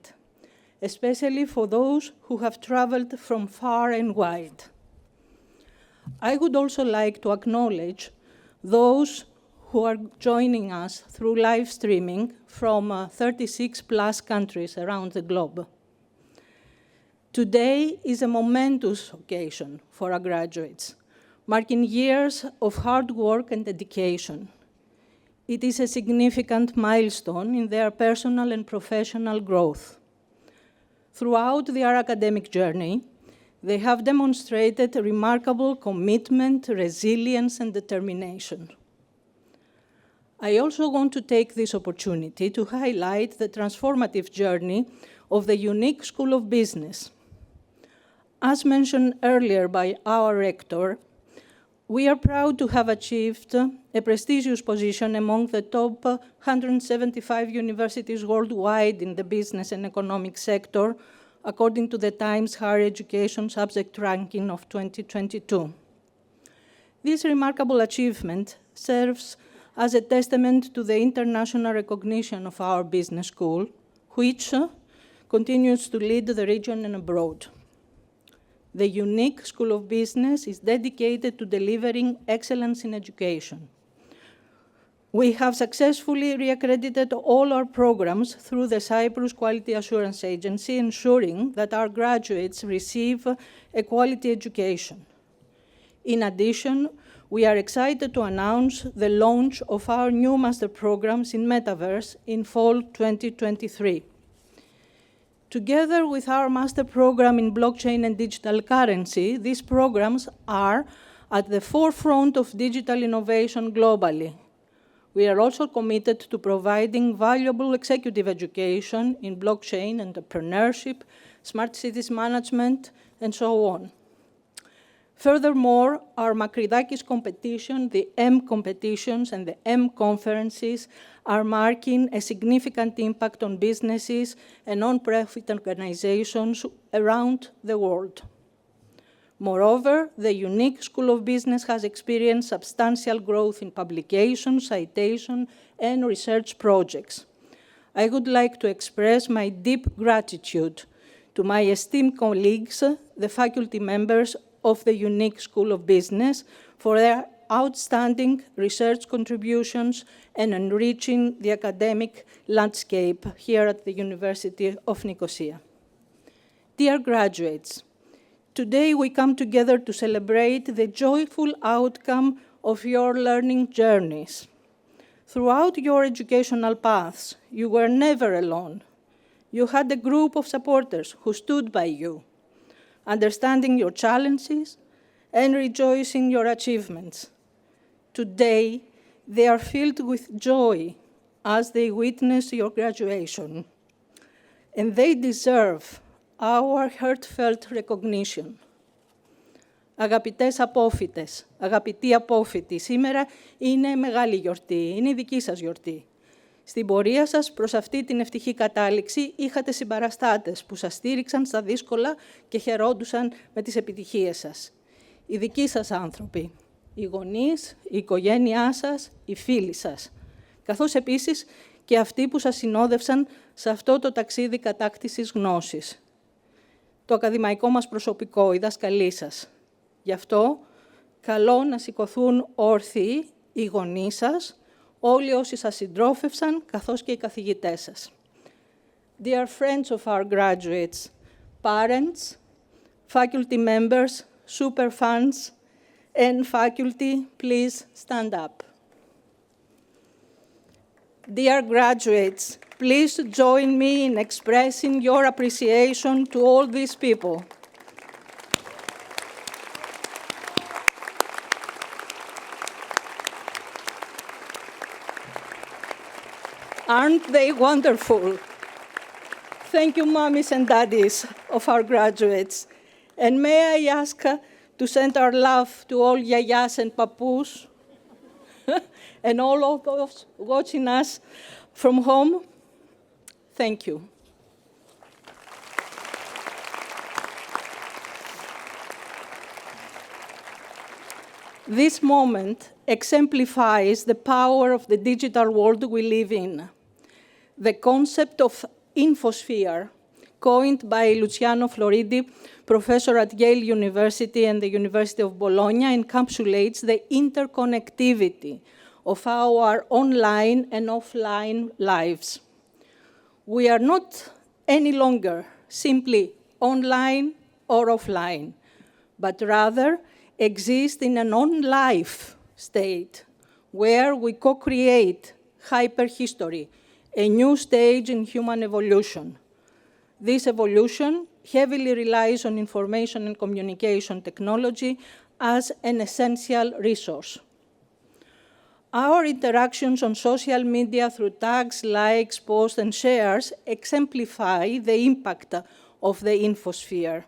especially for those who have traveled from far and wide. I would also like to acknowledge those who are joining us through live streaming from 36+ countries around the globe. Today is a momentous occasion for our graduates, marking years of hard work and dedication. It is a significant milestone in their personal and professional growth. Throughout their academic journey, they have demonstrated remarkable commitment, resilience, and determination. I also want to take this opportunity to highlight the transformative journey of the unique School of Business. As mentioned earlier by our rector, we are proud to have achieved a prestigious position among the top 175 universities worldwide in the business and economic sector, according to the Times Higher Education Subject Ranking of 2022. This remarkable achievement serves as a testament to the international recognition of our business school, which continues to lead the region and abroad. The unique School of Business is dedicated to delivering excellence in education. We have successfully reaccredited all our programs through the Cyprus Quality Assurance Agency, ensuring that our graduates receive a quality education. In addition, we are excited to announce the launch of our new master programs in Metaverse in fall 2023. Together with our master program in blockchain and digital currency, these programs are at the forefront of digital innovation globally. We are also committed to providing valuable executive education in blockchain, entrepreneurship, smart cities management, and so on. Furthermore, our Makridakis competition, the M competitions and the M conferences are marking a significant impact on businesses and non-profit organizations around the world. Moreover, the unique School of Business has experienced substantial growth in publication, citation, and research projects. I would like to express my deep gratitude to my esteemed colleagues, the faculty members of the unique School of Business, for their outstanding research contributions and enriching the academic landscape here at the University of Nicosia. Dear graduates, today we come together to celebrate the joyful outcome of your learning journeys. Throughout your educational paths, you were never alone. You had a group of supporters who stood by you, understanding your challenges and rejoicing your achievements. Today, they are filled with joy as they witness your graduation, and they deserve our heartfelt recognition. Αγαπητές απόφοιτες, αγαπητοί απόφοιτοι, σήμερα είναι μεγάλη γιορτή, είναι η δική σας γιορτή. Στην πορεία σας προς αυτή την ευτυχή κατάληξη είχατε συμπαραστάτες που σας στήριξαν στα δύσκολα και χαιρόντουσαν με τις επιτυχίες σας. Οι δικοί σας άνθρωποι, οι γονείς, η οικογένειά σας, οι φίλοι σας, καθώς επίσης και αυτοί που σας συνόδευσαν σε αυτό το ταξίδι κατάκτησης γνώσης. Το ακαδημαϊκό μας προσωπικό, οι δασκαλοί σας. Γι' αυτό, καλώ να σηκωθούν όρθιοι οι γονείς σας, όλοι όσοι σας συντρόφευσαν, καθώς και οι καθηγητές σας. Dear friends of our graduates, parents, faculty members, super fans, and faculty, please stand up. Dear graduates, please join me in expressing your appreciation to all these people. Aren't they wonderful? Thank you, mommies and daddies of our graduates. And may I ask to send our love to all yayas and papus and all of those watching us from home. Thank you. This moment exemplifies the power of the digital world we live in. The concept of infosphere, coined by Luciano Floridi, professor at Yale University and the University of Bologna, encapsulates the interconnectivity of our online and offline lives. We are not any longer simply online or offline, but rather exist in an on-life state where we co-create hyperhistory, a new stage in human evolution. This evolution heavily relies on information and communication technology as an essential resource. Our interactions on social media through tags, likes, posts, and shares exemplify the impact of the infosphere.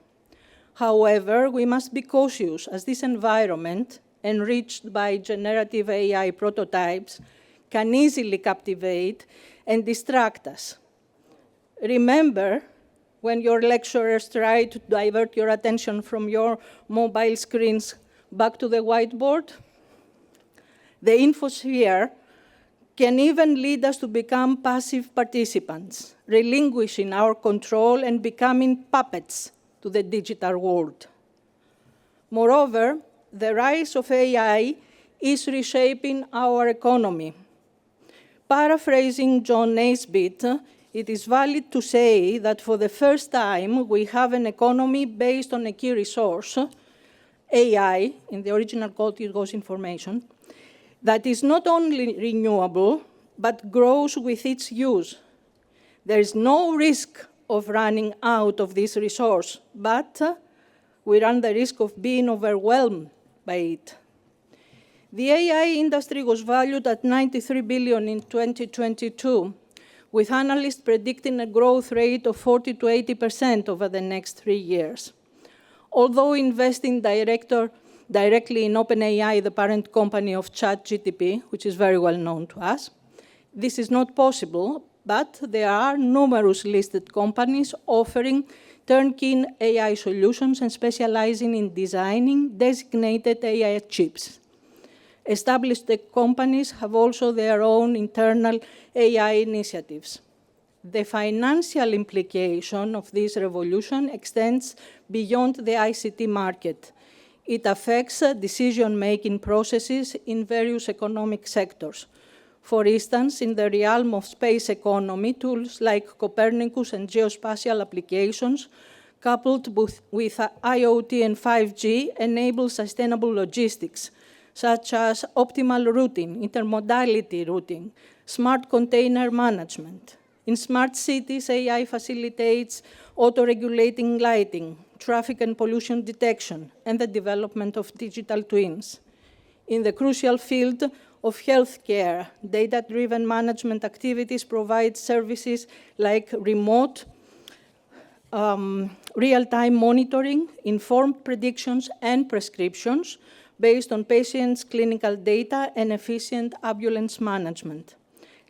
However, we must be cautious as this environment, enriched by generative AI prototypes, can easily captivate and distract us. Remember when your lecturers try to divert your attention from your mobile screens back to the whiteboard? The infosphere can even lead us to become passive participants, relinquishing our control and becoming puppets to the digital world. Moreover, the rise of AI is reshaping our economy. Paraphrasing John Naisbitt, it is valid to say that for the first time, we have an economy based on a key resource, AI, in the original code it was information, that is not only renewable, but grows with its use. There is no risk of running out of this resource, but we run the risk of being overwhelmed by it. The AI industry was valued at $93 billion in 2022, with analysts predicting a growth rate of 40 to 80% over the next 3 years. Although investing directly in OpenAI, the parent company of ChatGPT, which is very well known to us, this is not possible, but there are numerous listed companies offering turnkey AI solutions and specializing in designing designated AI chips. Established companies have also their own internal AI initiatives. The financial implication of this revolution extends beyond the ICT market. It affects decision-making processes in various economic sectors. For instance, in the realm of space economy, tools like Copernicus and geospatial applications, coupled with IoT and 5G, enable sustainable logistics, such as optimal routing, intermodality routing, smart container management. In smart cities, AI facilitates auto-regulating lighting, traffic and pollution detection, and the development of digital twins. In the crucial field of healthcare, data-driven management activities provide services like remote real-time monitoring, informed predictions, and prescriptions based on patients' clinical data and efficient ambulance management.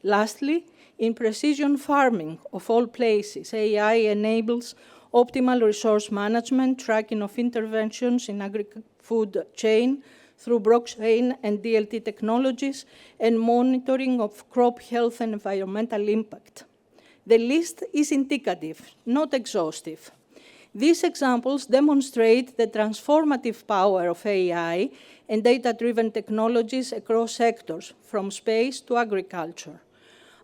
Lastly, in precision farming, of all places, AI enables optimal resource management, tracking of interventions in agri-food chain through blockchain and DLT technologies, and monitoring of crop health and environmental impact. The list is indicative, not exhaustive. These examples demonstrate the transformative power of AI and data-driven technologies across sectors, from space to agriculture.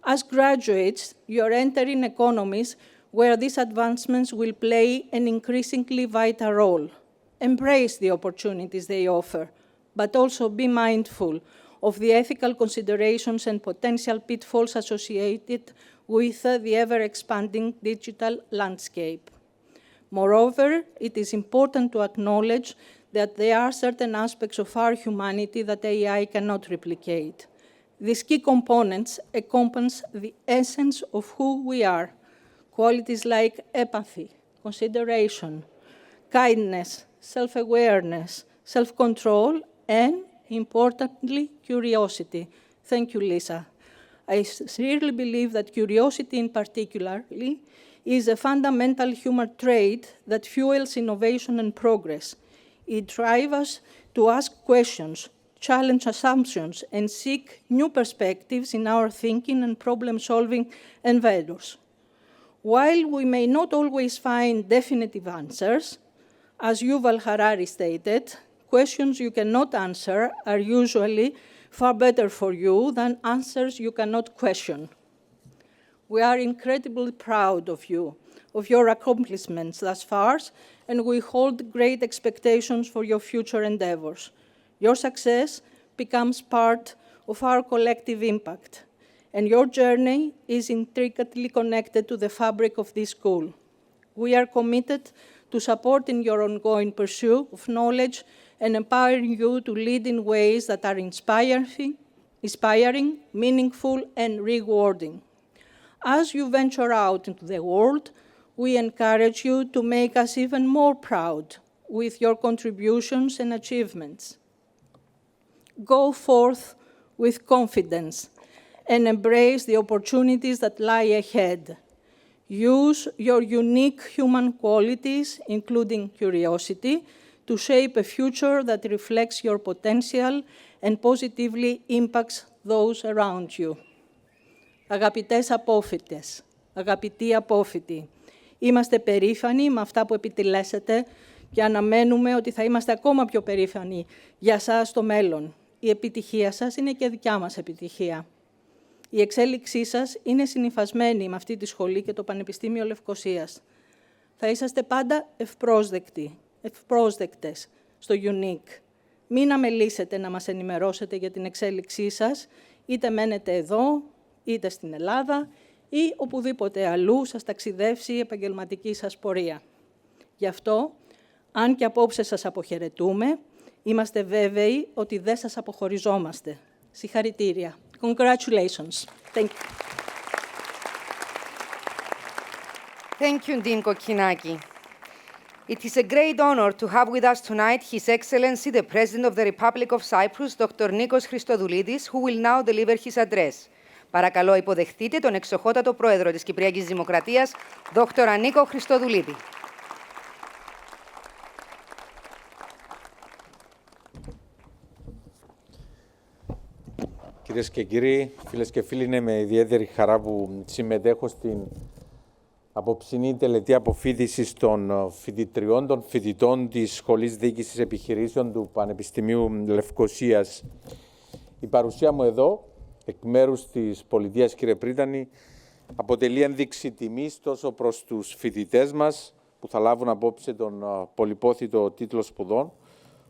As graduates, you are entering economies where these advancements will play an increasingly vital role. Embrace the opportunities they offer, but also be mindful of the ethical considerations and potential pitfalls associated with the ever-expanding digital landscape. Moreover, it is important to acknowledge that there are certain aspects of our humanity that AI cannot replicate. These key components encompass the essence of who we are, qualities like empathy, consideration, kindness, self-awareness, self-control, and, importantly, curiosity. Thank you, Lisa. I sincerely believe that curiosity in particular is a fundamental human trait that fuels innovation and progress. It drives us to ask questions, challenge assumptions, and seek new perspectives in our thinking and problem-solving endeavors. While we may not always find definitive answers, as Yuval Harari stated, questions you cannot answer are usually far better for you than answers you cannot question. We are incredibly proud of you, of your accomplishments thus far, and we hold great expectations for your future endeavors. Your success becomes part of our collective impact, and your journey is intricately connected to the fabric of this school. We are committed to supporting your ongoing pursuit of knowledge and empowering you to lead in ways that are inspiring, meaningful, and rewarding. As you venture out into the world, we encourage you to make us even more proud with your contributions and achievements. Go forth with confidence and embrace the opportunities that lie ahead. Use your unique human qualities, including curiosity, to shape a future that reflects your potential and positively impacts those around you. Αγαπητές απόφοιτες, αγαπητοί απόφοιτοι, είμαστε περήφανοι με αυτά που επιτελέσετε και αναμένουμε ότι θα είμαστε ακόμα πιο περήφανοι για σας στο μέλλον. Η επιτυχία σας είναι και δικιά μας επιτυχία. Η εξέλιξή σας είναι συνυφασμένη με αυτή τη σχολή και το Πανεπιστήμιο Λευκωσίας. Θα είσαστε πάντα ευπρόσδεκτες στο UNIC. Μην αμελήσετε να μας ενημερώσετε για την εξέλιξή σας, είτε μένετε εδώ, είτε στην Ελλάδα ή οπουδήποτε αλλού σας ταξιδεύσει η επαγγελματική σας πορεία. Γι' αυτό, αν και απόψε σας αποχαιρετούμε, Είμαστε βέβαιοι ότι δεν σας αποχωριζόμαστε. Συγχαρητήρια. Congratulations. Thank you. Thank you, Dean Kokkinaki. It is a great honor to have with us tonight His Excellency, the President of the Republic of Cyprus, Dr. Nikos Christodoulidis, who will now deliver his address. Παρακαλώ, υποδεχτείτε τον εξοχότατο πρόεδρο της Κυπριακής Δημοκρατίας, Δόκτωρα Νίκο Χριστοδουλίδη. Κυρίες και κύριοι, φίλες και φίλοι, είναι με ιδιαίτερη χαρά που συμμετέχω στην απόψινή τελετή αποφοίτησης των φοιτητριών, των φοιτητών της Σχολής Διοίκησης Επιχειρήσεων του Πανεπιστημίου Λευκωσίας. Η παρουσία μου εδώ, εκ μέρους της Πολιτείας, κύριε Πρίτανη, αποτελεί ένδειξη τιμής τόσο προς τους φοιτητές μας, που θα λάβουν απόψε τον πολυπόθητο τίτλο σπουδών,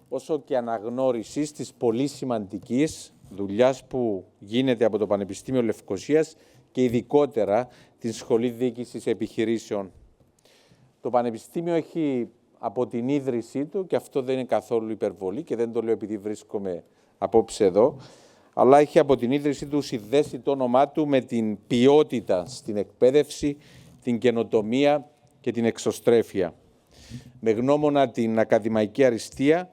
όσο και αναγνώρισης της πολύ σημαντικής δουλειάς που γίνεται από το Πανεπιστήμιο Λευκωσίας και ειδικότερα την Σχολή Διοίκησης Επιχειρήσεων. Το Πανεπιστήμιο έχει από την ίδρυσή του, και αυτό δεν είναι καθόλου υπερβολή και δεν το λέω επειδή βρίσκομαι απόψε εδώ, αλλά έχει από την ίδρυσή του συνδέσει το όνομά του με την ποιότητα στην εκπαίδευση, την καινοτομία και την εξωστρέφεια. Με γνώμονα την ακαδημαϊκή αριστεία,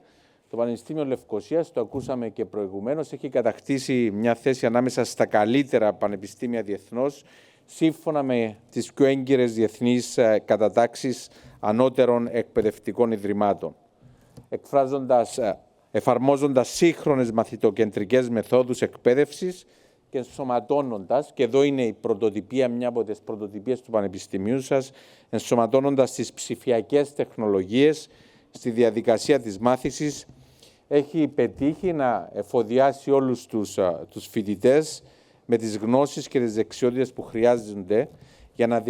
το Πανεπιστήμιο Λευκωσίας, το ακούσαμε και προηγουμένως, έχει κατακτήσει μια θέση ανάμεσα στα καλύτερα πανεπιστήμια διεθνώς, σύμφωνα με τις πιο έγκυρες διεθνείς κατατάξεις ανώτερων εκπαιδευτικών ιδρυμάτων. Εφαρμόζοντας σύγχρονες μαθητοκεντρικές μεθόδους εκπαίδευσης και ενσωματώνοντας, και εδώ είναι η πρωτοτυπία, μια από τις πρωτοτυπίες του Πανεπιστημίου σας, ενσωματώνοντας τις ψηφιακές τεχνολογίες στη διαδικασία της μάθησης, έχει πετύχει να εφοδιάσει όλους τους φοιτητές με τις γνώσεις και τις δεξιότητες που χρειάζονται για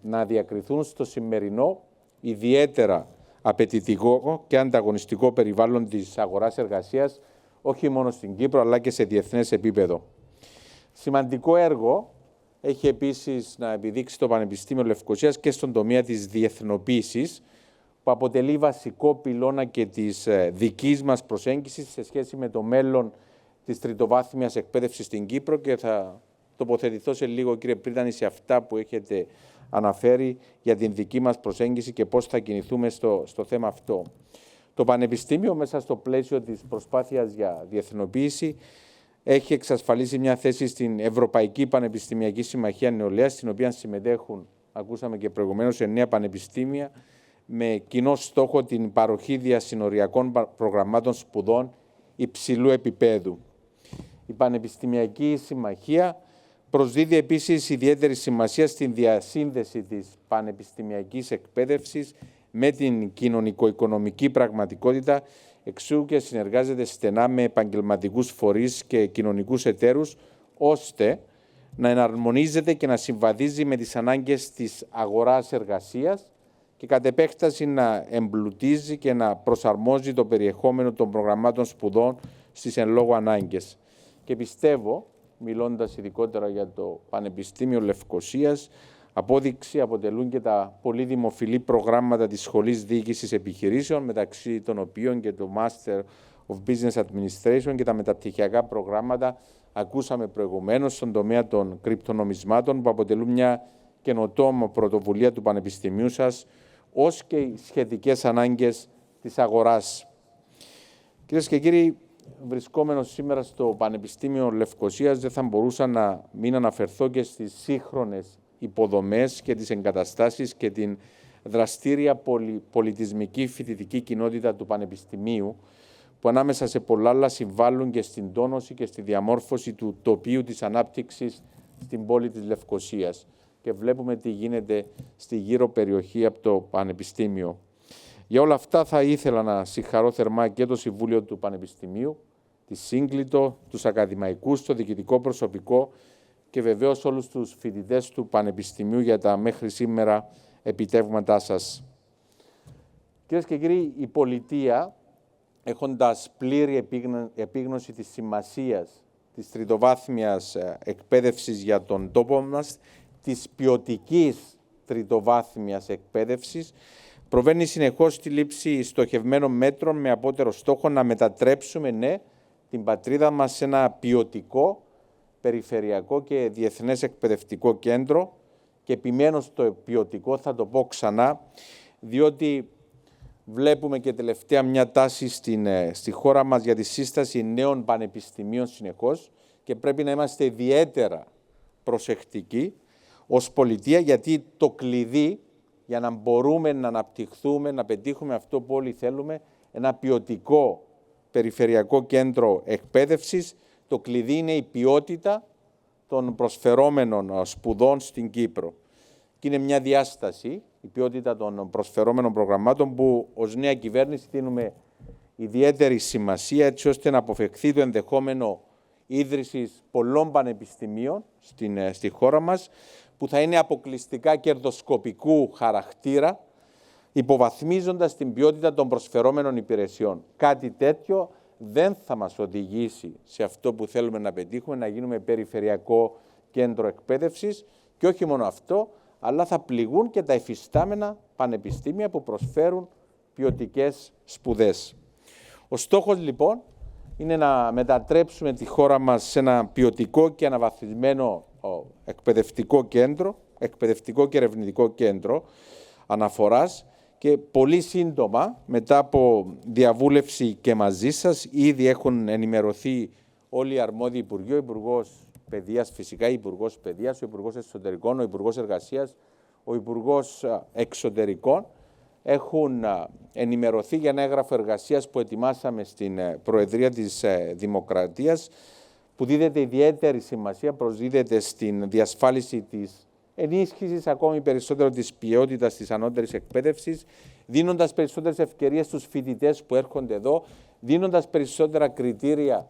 να διακριθούν στο σημερινό ιδιαίτερα απαιτητικό και ανταγωνιστικό περιβάλλον της αγοράς εργασίας, όχι μόνο στην Κύπρο, αλλά και σε διεθνές επίπεδο. Σημαντικό έργο έχει επίσης να επιδείξει το Πανεπιστήμιο Λευκωσίας και στον τομέα της διεθνοποίησης, που αποτελεί βασικό πυλώνα και της δικής μας προσέγγισης σε σχέση με το μέλλον της τριτοβάθμιας εκπαίδευσης στην Κύπρο, και θα τοποθετηθώ σε λίγο, κύριε Πρίτανη, σε αυτά που έχετε αναφέρει για την δική μας προσέγγιση και πώς θα κινηθούμε στο θέμα αυτό. Το Πανεπιστήμιο, μέσα στο πλαίσιο της προσπάθειας για διεθνοποίηση, έχει εξασφαλίσει μια θέση στην Ευρωπαϊκή Πανεπιστημιακή Συμμαχία Νεολαίας, στην οποία συμμετέχουν, ακούσαμε και προηγουμένως, 9 πανεπιστήμια, με κοινό στόχο την παροχή διασυνοριακών προγραμμάτων σπουδών υψηλού επίπεδου. Η Πανεπιστημιακή Συμμαχία προσδίδει επίσης ιδιαίτερη σημασία στην διασύνδεση της πανεπιστημιακής εκπαίδευσης με την κοινωνικο-οικονομική πραγματικότητα, εξού και συνεργάζεται στενά με επαγγελματικούς φορείς και κοινωνικούς εταίρους, ώστε να εναρμονίζεται και να συμβαδίζει με τις ανάγκες της αγοράς εργασίας και κατ' επέκταση να εμπλουτίζει και να προσαρμόζει το περιεχόμενο των προγραμμάτων σπουδών στις εν λόγω ανάγκες. Και πιστεύω, μιλώντας ειδικότερα για το Πανεπιστήμιο Λευκωσίας, απόδειξη αποτελούν και τα πολύ δημοφιλή προγράμματα της Σχολής Διοίκησης Επιχειρήσεων, μεταξύ των οποίων και το Master of Business Administration και τα μεταπτυχιακά προγράμματα, ακούσαμε προηγουμένως, στον τομέα των κρυπτονομισμάτων, που αποτελούν μια καινοτόμο πρωτοβουλία του Πανεπιστημίου σας, ως και οι σχετικές ανάγκες της αγοράς. Κυρίες και κύριοι, βρισκόμενος σήμερα στο Πανεπιστήμιο Λευκωσίας, δεν θα μπορούσα να μην αναφερθώ και στις σύγχρονες υποδομές και τις εγκαταστάσεις και την δραστήρια πολιτισμική φοιτητική κοινότητα του Πανεπιστημίου, που ανάμεσα σε πολλά άλλα συμβάλλουν και στην τόνωση και στη διαμόρφωση του τοπίου της ανάπτυξης στην πόλη της Λευκωσίας. Και βλέπουμε τι γίνεται στη γύρω περιοχή από το Πανεπιστήμιο. Για όλα αυτά θα ήθελα να συγχαρώ θερμά και το Συμβούλιο του Πανεπιστημίου, τη Σύγκλιτο, τους ακαδημαϊκούς, το διοικητικό προσωπικό και βεβαίως όλους τους φοιτητές του Πανεπιστημίου για τα μέχρι σήμερα επιτεύγματά σας. Κυρίες και κύριοι, η πολιτεία, έχοντας πλήρη επίγνωση της σημασίας της τριτοβάθμιας εκπαίδευσης για τον τόπο μας, της ποιοτικής τριτοβάθμιας εκπαίδευσης, Προβαίνει συνεχώς στη λήψη στοχευμένων μέτρων με απότερο στόχο να μετατρέψουμε, την πατρίδα μας σε ένα ποιοτικό, περιφερειακό και διεθνές εκπαιδευτικό κέντρο, και επιμένω στο ποιοτικό, θα το πω ξανά, διότι βλέπουμε και τελευταία μια τάση στη χώρα μας για τη σύσταση νέων πανεπιστημίων συνεχώς, και πρέπει να είμαστε ιδιαίτερα προσεκτικοί ως πολιτεία, γιατί το κλειδί για να μπορούμε να αναπτυχθούμε, να πετύχουμε αυτό που όλοι θέλουμε, ένα ποιοτικό περιφερειακό κέντρο εκπαίδευσης, το κλειδί είναι η ποιότητα των προσφερόμενων σπουδών στην Κύπρο. Και είναι μια διάσταση, η ποιότητα των προσφερόμενων προγραμμάτων, που ως νέα κυβέρνηση δίνουμε ιδιαίτερη σημασία, έτσι ώστε να αποφευχθεί το ενδεχόμενο ίδρυσης πολλών πανεπιστημίων στη χώρα μας, που θα είναι αποκλειστικά κερδοσκοπικού χαρακτήρα, υποβαθμίζοντας την ποιότητα των προσφερόμενων υπηρεσιών. Κάτι τέτοιο δεν θα μας οδηγήσει σε αυτό που θέλουμε να πετύχουμε, να γίνουμε περιφερειακό κέντρο εκπαίδευσης, και όχι μόνο αυτό, αλλά θα πληγούν και τα εφιστάμενα πανεπιστήμια που προσφέρουν ποιοτικές σπουδές. Ο στόχος λοιπόν είναι να μετατρέψουμε τη χώρα μας σε ένα ποιοτικό και αναβαθμισμένο εκπαιδευτικό κέντρο, εκπαιδευτικό και ερευνητικό κέντρο αναφοράς, και πολύ σύντομα, μετά από διαβούλευση και μαζί σας, ήδη έχουν ενημερωθεί όλοι οι αρμόδιοι υπουργοί, ο Υπουργός Παιδείας φυσικά, ο Υπουργός Παιδείας, ο Υπουργός Εσωτερικών, ο Υπουργός Εργασίας, ο Υπουργός Εξωτερικών, έχουν ενημερωθεί για ένα έγγραφο εργασίας που ετοιμάσαμε στην Προεδρία της Δημοκρατίας, που δίδεται ιδιαίτερη σημασία, προσδίδεται στην διασφάλιση της ενίσχυσης ακόμη περισσότερο της ποιότητας της ανώτερης εκπαίδευσης, δίνοντας περισσότερες ευκαιρίες στους φοιτητές που έρχονται εδώ, δίνοντας περισσότερα κριτήρια,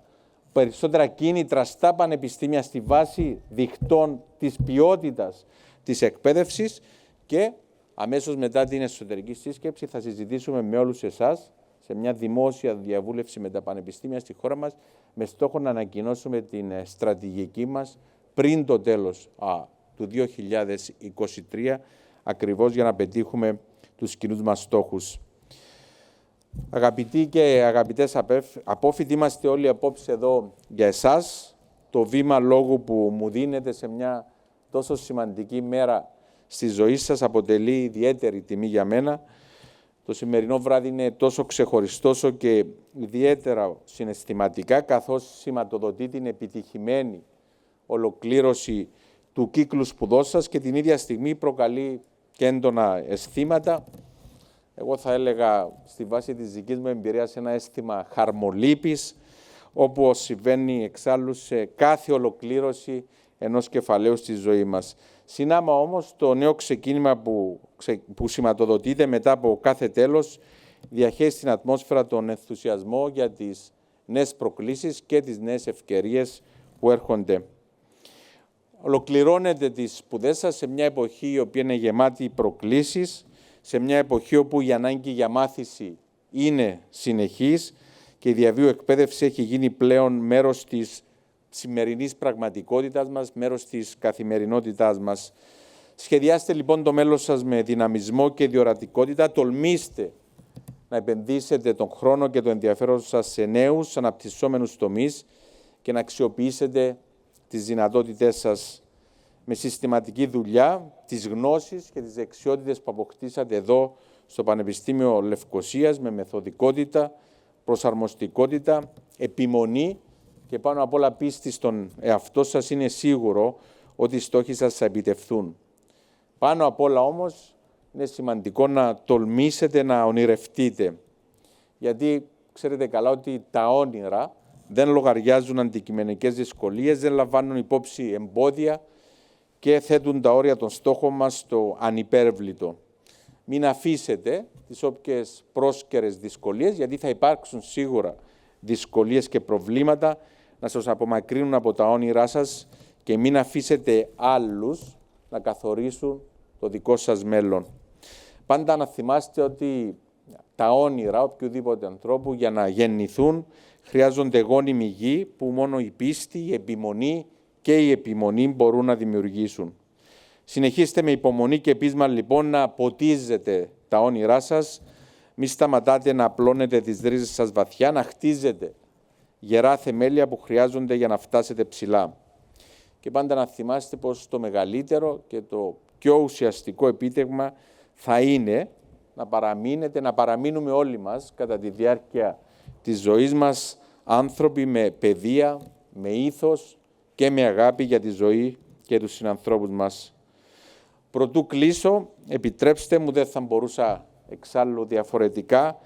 περισσότερα κίνητρα στα πανεπιστήμια στη βάση δικτών της ποιότητας της εκπαίδευσης, και αμέσως μετά την εσωτερική σύσκεψη θα συζητήσουμε με όλους εσάς σε μια δημόσια διαβούλευση με τα πανεπιστήμια στη χώρα μας, με στόχο να ανακοινώσουμε την στρατηγική μας πριν το τέλος του 2023, ακριβώς για να πετύχουμε τους κοινούς μας στόχους. Αγαπητοί και αγαπητές απόφοιτοι, είμαστε όλοι απόψε εδώ για εσάς. Το βήμα λόγου που μου δίνετε σε μια τόσο σημαντική μέρα στη ζωή σας αποτελεί ιδιαίτερη τιμή για μένα. Το σημερινό βράδυ είναι τόσο ξεχωριστό όσο και ιδιαίτερα συναισθηματικά, καθώς σηματοδοτεί την επιτυχημένη ολοκλήρωση του κύκλου σπουδών σας και την ίδια στιγμή προκαλεί και έντονα αισθήματα. Εγώ θα έλεγα στη βάση της δικής μου εμπειρίας ένα αίσθημα χαρμολύπης, όπως συμβαίνει εξάλλου σε κάθε ολοκλήρωση ενός κεφαλαίου στη ζωή μας. Συνάμα όμως το νέο ξεκίνημα που σηματοδοτείται μετά από κάθε τέλος, διαχέει στην ατμόσφαιρα τον ενθουσιασμό για τις νέες προκλήσεις και τις νέες ευκαιρίες που έρχονται. Ολοκληρώνετε τις σπουδές σας σε μια εποχή η οποία είναι γεμάτη προκλήσεις, σε μια εποχή όπου η ανάγκη για μάθηση είναι συνεχής και η διαβίου εκπαίδευση έχει γίνει πλέον μέρος της σημερινής πραγματικότητας μας, μέρος της καθημερινότητάς μας. Σχεδιάστε λοιπόν το μέλλον σας με δυναμισμό και διορατικότητα, τολμήστε να επενδύσετε τον χρόνο και το ενδιαφέρον σας σε νέους αναπτυσσόμενους τομείς και να αξιοποιήσετε τις δυνατότητές σας με συστηματική δουλειά, τις γνώσεις και τις δεξιότητες που αποκτήσατε εδώ στο Πανεπιστήμιο Λευκωσίας, με μεθοδικότητα, προσαρμοστικότητα, επιμονή και πάνω απ' όλα πίστη στον εαυτό σας. Είναι σίγουρο ότι οι στόχοι σας θα επιτευχθούν. Πάνω απ' όλα όμως είναι σημαντικό να τολμήσετε να ονειρευτείτε, γιατί ξέρετε καλά ότι τα όνειρα δεν λογαριάζουν αντικειμενικές δυσκολίες, δεν λαμβάνουν υπόψη εμπόδια και θέτουν τα όρια των στόχων μας στο ανυπέρβλητο. Μην αφήσετε τις όποιες πρόσκαιρες δυσκολίες, γιατί θα υπάρξουν σίγουρα δυσκολίες και προβλήματα να σας απομακρύνουν από τα όνειρά σας, και μην αφήσετε άλλους να καθορίσουν το δικό σας μέλλον. Πάντα να θυμάστε ότι τα όνειρα οποιοδήποτε ανθρώπου για να γεννηθούν χρειάζονται γόνιμη γη που μόνο η πίστη, η επιμονή και η επιμονή μπορούν να δημιουργήσουν. Συνεχίστε με υπομονή και πείσμα λοιπόν να ποτίζετε τα όνειρά σας, μη σταματάτε να απλώνετε τις ρίζες σας βαθιά, να χτίζετε γερά θεμέλια που χρειάζονται για να φτάσετε ψηλά. Και πάντα να θυμάστε πως το μεγαλύτερο και το πιο ουσιαστικό επίτευγμα θα είναι να παραμείνουμε όλοι μας κατά τη διάρκεια της ζωής μας άνθρωποι με παιδεία, με ήθος και με αγάπη για τη ζωή και τους συνανθρώπους μας. Προτού κλείσω, επιτρέψτε μου, δεν θα μπορούσα εξάλλου διαφορετικά,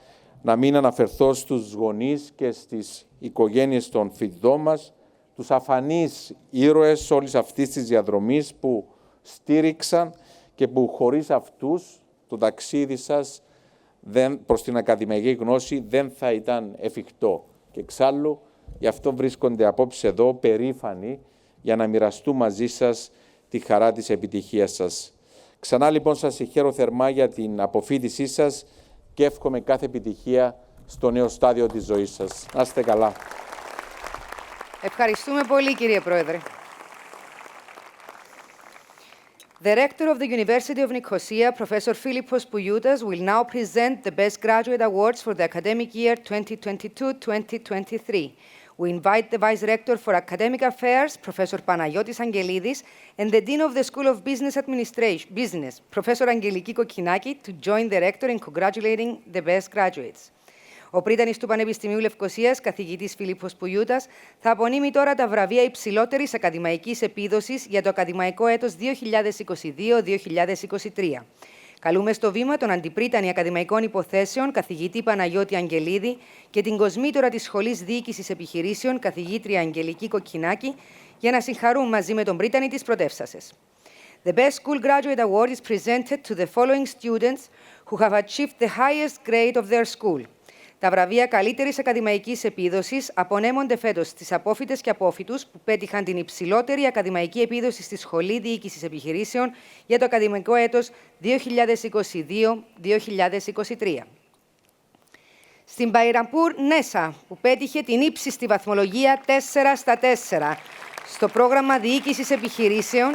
να μην αναφερθώ στους γονείς και στις οικογένειες των φοιτητών μας, τους αφανείς ήρωες όλης αυτής της διαδρομής που στήριξαν και που χωρίς αυτούς το ταξίδι σας προς την ακαδημαϊκή γνώση δεν θα ήταν εφικτό. Και εξάλλου, γι' αυτό βρίσκονται απόψε εδώ περήφανοι για να μοιραστούν μαζί σας τη χαρά της επιτυχίας σας. Ξανά λοιπόν σας συγχαίρω θερμά για την αποφοίτησή σας και εύχομαι κάθε επιτυχία στο νέο στάδιο της ζωής σας. Να είστε καλά. Ευχαριστούμε πολύ, κύριε Πρόεδρε. The Rector of the University of Nicosia, Professor Philippos Poulioutas, will now present the Best Graduate Awards for the academic year 2022-2023. We invite the Vice Rector for Academic Affairs, Professor Panagiotis Angelidis, and the Dean of the School of Business, Professor Angeliki Kokinaki, to join the Rector in congratulating the best graduates. Ο πρίτανης του Πανεπιστημίου Λευκωσίας, καθηγητής Φίλιππος Πουλιούτας, θα απονείμει τώρα τα βραβεία υψηλότερης ακαδημαϊκής επίδοσης για το ακαδημαϊκό έτος 2022-2023. Καλούμε στο βήμα τον Αντιπρίτανη Ακαδημαϊκών Υποθέσεων, καθηγητή Παναγιώτη Αγγελίδη, και την κοσμήτωρα της Σχολής Διοίκησης Επιχειρήσεων, καθηγήτρια Αγγελική Κοκκινάκη, για να συγχαρούν μαζί με τον πρίτανη τις πρωτεύσασες. The Best School Graduate Award is presented to the following students who have achieved the highest grade of their school. Τα βραβεία καλύτερης ακαδημαϊκής επίδοσης απονέμονται φέτος στις απόφοιτες και απόφοιτους που πέτυχαν την υψηλότερη ακαδημαϊκή επίδοση στη Σχολή Διοίκησης Επιχειρήσεων για το ακαδημαϊκό έτος 2022-2023. Στην Μπαϊραμπούρ Νέσα, που πέτυχε την ύψιστη βαθμολογία 4/4 στο πρόγραμμα Διοίκησης Επιχειρήσεων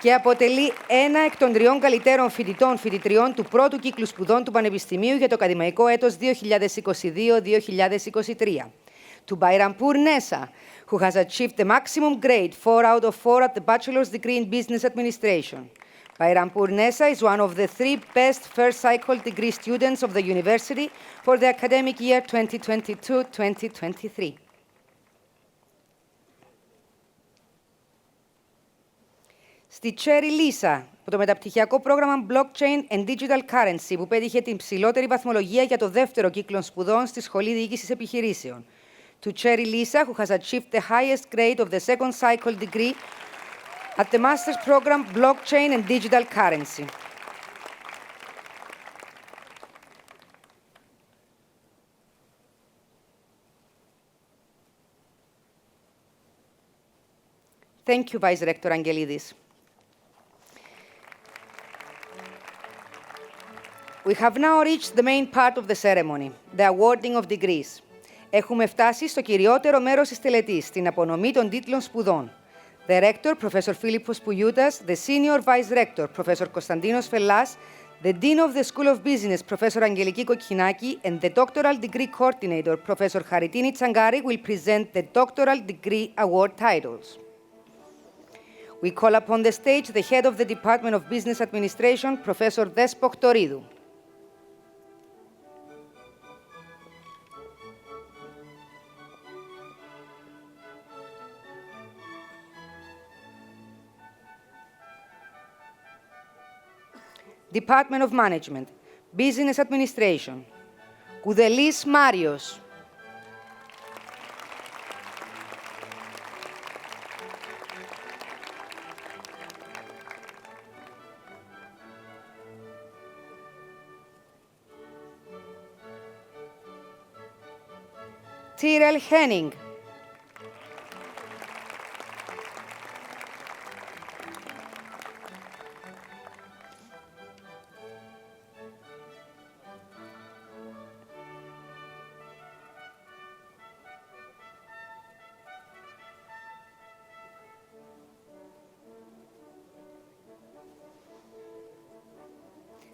και αποτελεί ένα εκ των 3 καλύτερων φοιτητριών του πρώτου κύκλου σπουδών του Πανεπιστημίου για το ακαδημαϊκό έτος 2022-2023. To Bayrampur Nessa, who has achieved the maximum grade 4 out of 4 at the bachelor's degree in business administration. Bayrampur Nessa is one of the 3 best first cycle degree students of the university for the academic year 2022-2023. Στη Cherry Lisa, από το μεταπτυχιακό πρόγραμμα Blockchain and Digital Currency, που πέτυχε την ψηλότερη βαθμολογία για το δεύτερο κύκλο σπουδών στη Σχολή Διοίκησης Επιχειρήσεων. To Cherry Lisa, who has achieved the highest grade of the second cycle degree at the master's program Blockchain and Digital Currency. Thank you, Vice Rector Angelidis. We have now reached the main part of the ceremony, the awarding of degrees. Έχουμε φτάσει στο κυριότερο μέρος της τελετής, την απονομή των τίτλων σπουδών. The Rector, Professor Philippos Poulioutas, the Senior Vice Rector, Professor Konstantinos Fellas, the Dean of the School of Business, Professor Angeliki Kokinaki, and the Doctoral Degree Coordinator, Professor Haritini Tsangari, will present the Doctoral Degree Award titles. We call upon the stage the Head of the Department of Business Administration, Professor Despok Toridou. Department of Management, Business Administration, Koudelis Marios. Tyrell Henning.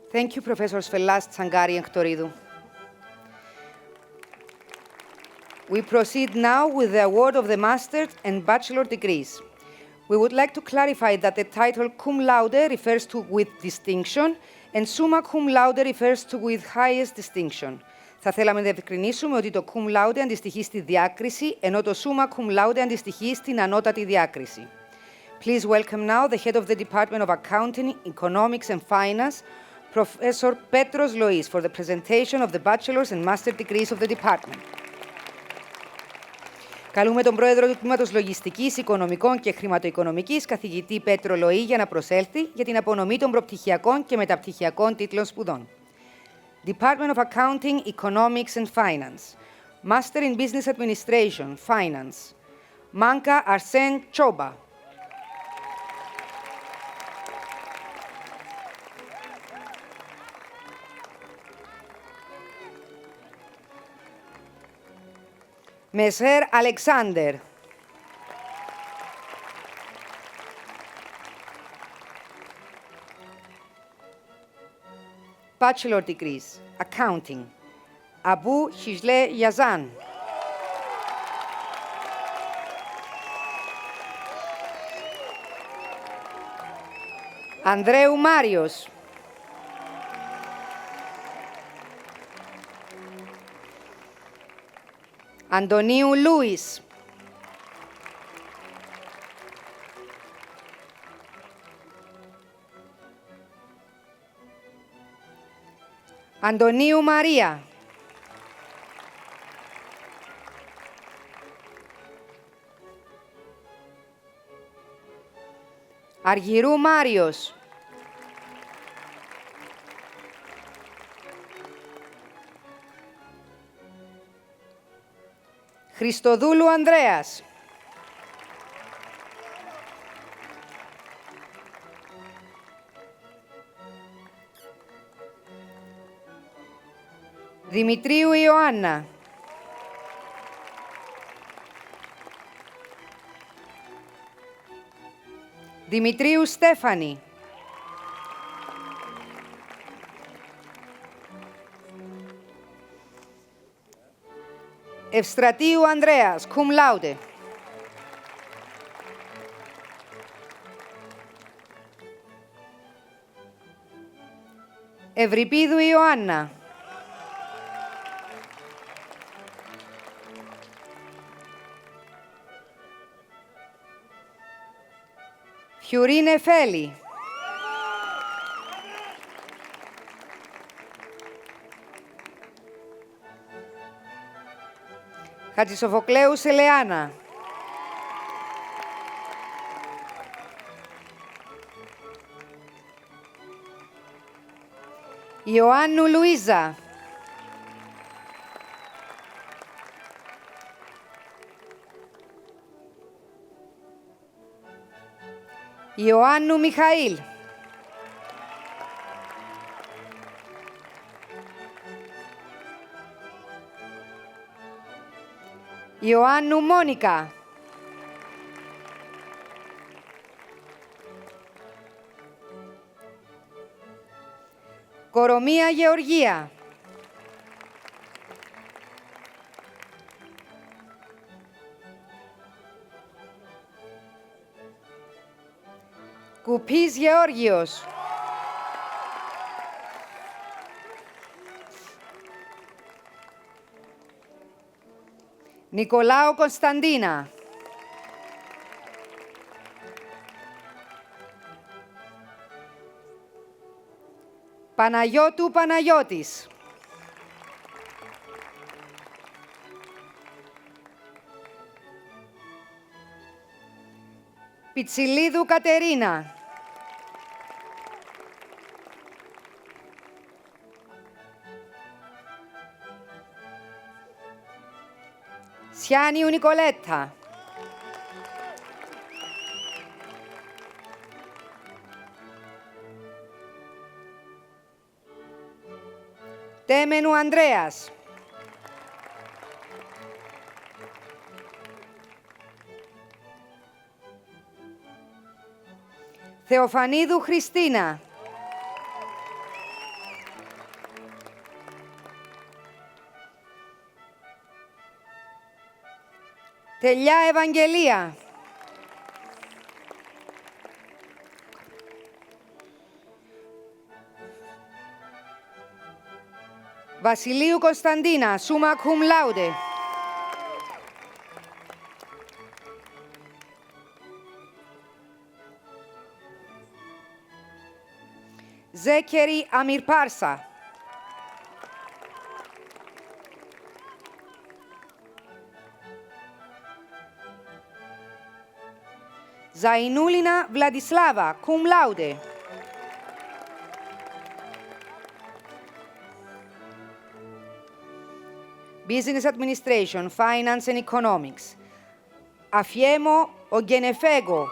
Thank you, Professors Fellas, Tsangari, and Ktoridou. We proceed now with the award of the master's and bachelor degrees. We would like to clarify that the title cum laude refers to with distinction and summa cum laude refers to with highest distinction. Θα θέλαμε να διευκρινίσουμε ότι το cum laude αντιστοιχεί στη διάκριση, ενώ το summa cum laude αντιστοιχεί στην ανώτατη διάκριση. Please welcome now the head of the Department of Accounting, Economics and Finance, Professor Petros Lois, for the presentation of the bachelor's and master degrees of the department. Καλούμε τον πρόεδρο του Τμήματος Λογιστικής, Οικονομικών και Χρηματοοικονομικής, καθηγητή Πέτρο Λοή, για να προσέλθει για την απονομή των προπτυχιακών και μεταπτυχιακών τίτλων σπουδών. Department of Accounting, Economics and Finance. Master in Business Administration, Finance. Manka Arsen Choba. Mesher Alexander. Bachelor degrees, Accounting. Abu Hijle Yazan. Andreu Marios. Αντωνίου Λούις. Αντωνίου Μαρία. Αργυρού Μάριος. Χριστοδούλου Ανδρέας. Δημητρίου Ιωάννα. Δημητρίου Στέφανη. Ευστρατείου Ανδρέας, cum laude. Ευρυπίδου Ιωάννα. Φιουρίν Εφέλη. Χατζησοφοκλέου Σελεάνα. Ιωάννου Λουίζα. Ιωάννου Μιχαήλ. Ιωάννου Μόνικα. Κορομία Γεωργία. Κουπής Γεώργιος. Νικολάου Κωνσταντίνα. Παναγιώτου Παναγιώτης. Πιτσιλίδου Κατερίνα. Σιάνιου Νικολέτα. Τέμενου Ανδρέας. Θεοφανίδου Χριστίνα. Τελιά Ευαγγελία. Βασιλείου Κωνσταντίνα, summa cum laude. Zekeri Amirparsa. Zainulina Vladislava, cum laude. Business Administration, Finance and Economics. Afiemo Ogenefego.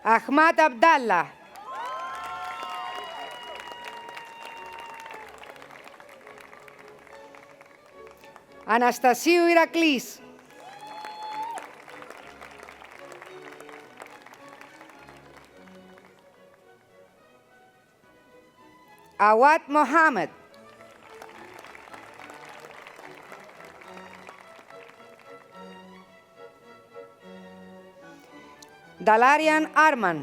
Ahmad Abdallah. Αναστασίου Ηρακλής. Awad Mohammed. Dalarian Arman.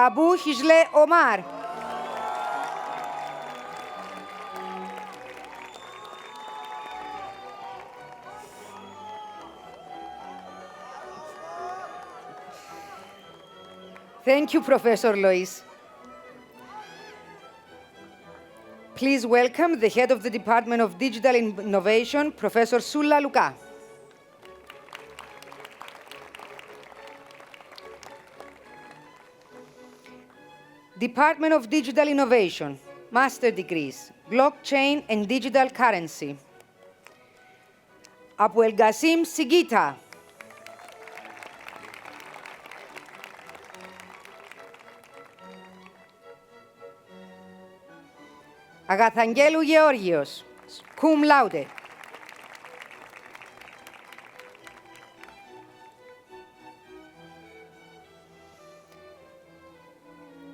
Abu Hijle Omar. Thank you, Professor Lois. Please welcome the head of the Department of Digital Innovation, Professor Sulla Luka. Department of Digital Innovation, Master Degrees, Blockchain and Digital Currency. Abulgasim Sigita. Agathangelu Georgios, cum laude.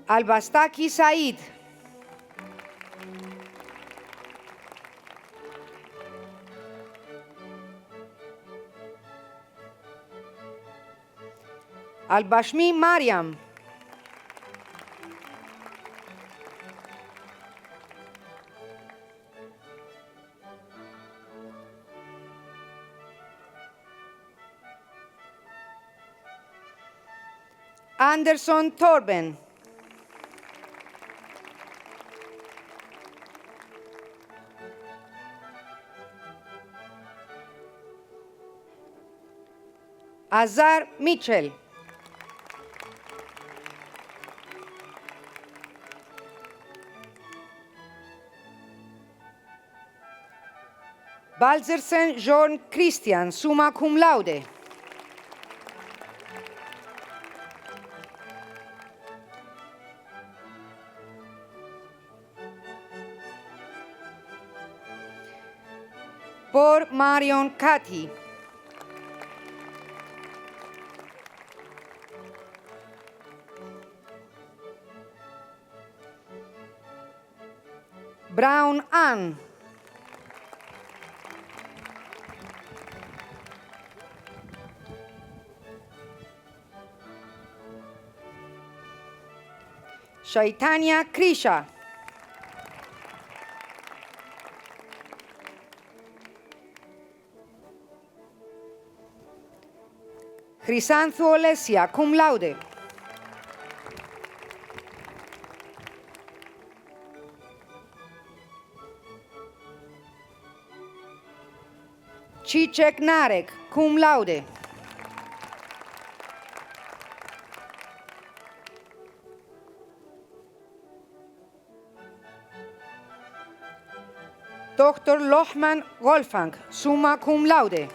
Albastaki Said. Albashmi Mariam. Anderson Torben. Azar Mitchell. Balzersen Jean Christian, summa cum laude. Por Marion Kati. Brown Ann. Shaitanya Krisha. Χρυσάνθου Ολέσια, cum laude. Cicek Narek, cum laude. Dr. Lohman Wolfgang, summa cum laude.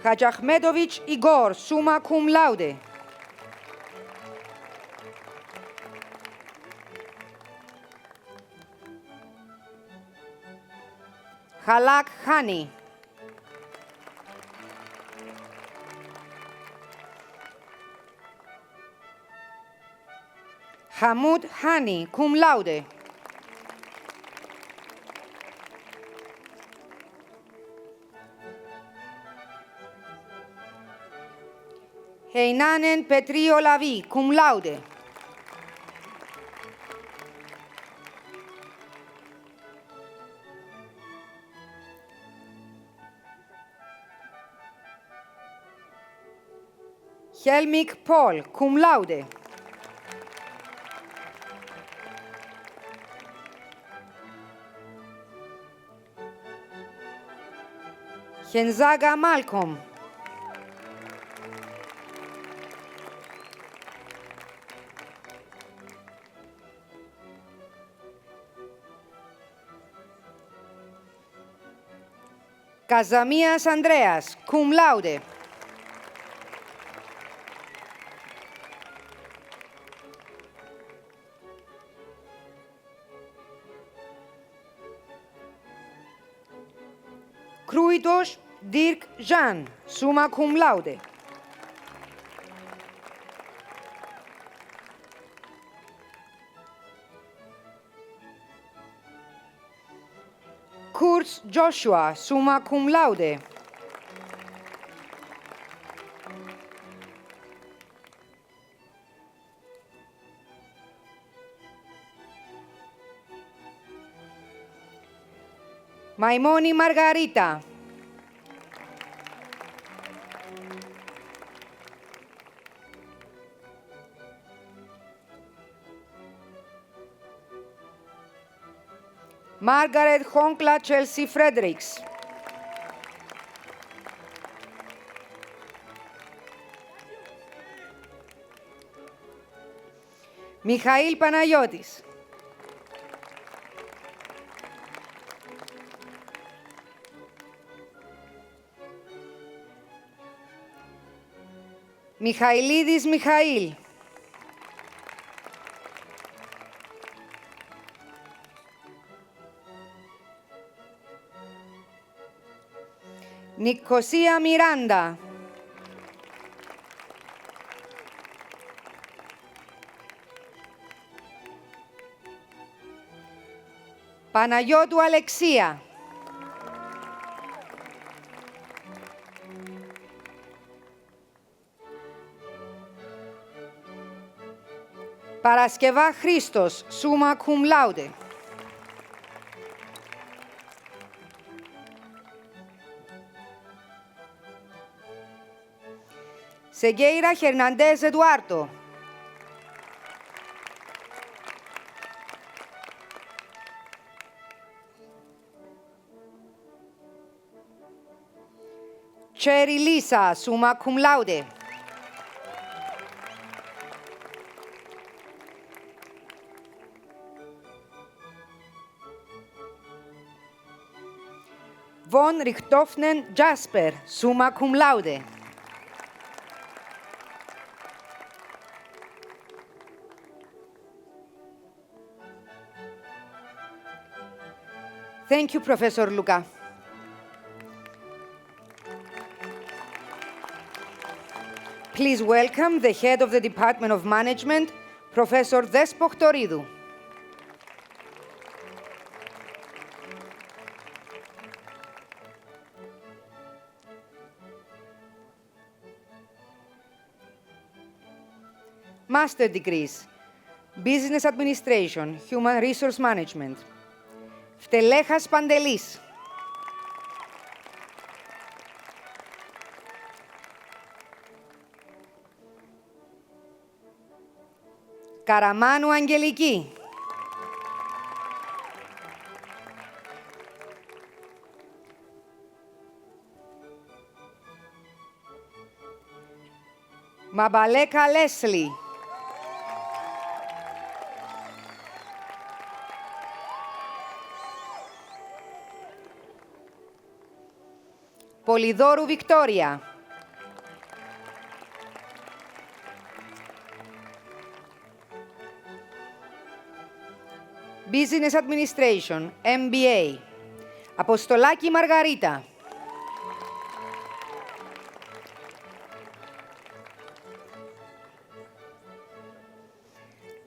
Hajahmedovich Igor, summa cum laude. Halak Hani. Hamoud Hani, cum laude. Heinanen Petrio Lavi, cum laude. Helmik Paul, cum laude. Henzaga Malcolm. Καζαμίας Ανδρέας, cum laude. Kruitos Dirk Jan, summa cum laude. Kurz Joshua, summa cum laude. Maimoni Margarita. Margaret Honkla Chelsea Fredericks. Μιχαήλ Παναγιώτης. Μιχαηλίδης Μιχαήλ. Νικοσία Μιράντα. Παναγιώτου Αλεξία. Παρασκευά Χρήστος, summa cum laude. Segueira Hernández Eduardo. Cherry Lisa, summa cum laude. Von Richthofen Jasper, summa cum laude. Thank you, Professor Luca. Please welcome the head of the Department of Management, Professor Despot Toridou. Master degrees, Business Administration, Human Resource Management. Φτελέχας Παντελής. Καραμάνου Αγγελική. Μαμπαλέκα Λέσλι. Πολυδόρου Βικτόρια. Business Administration, MBA. Αποστολάκη Μαργαρίτα.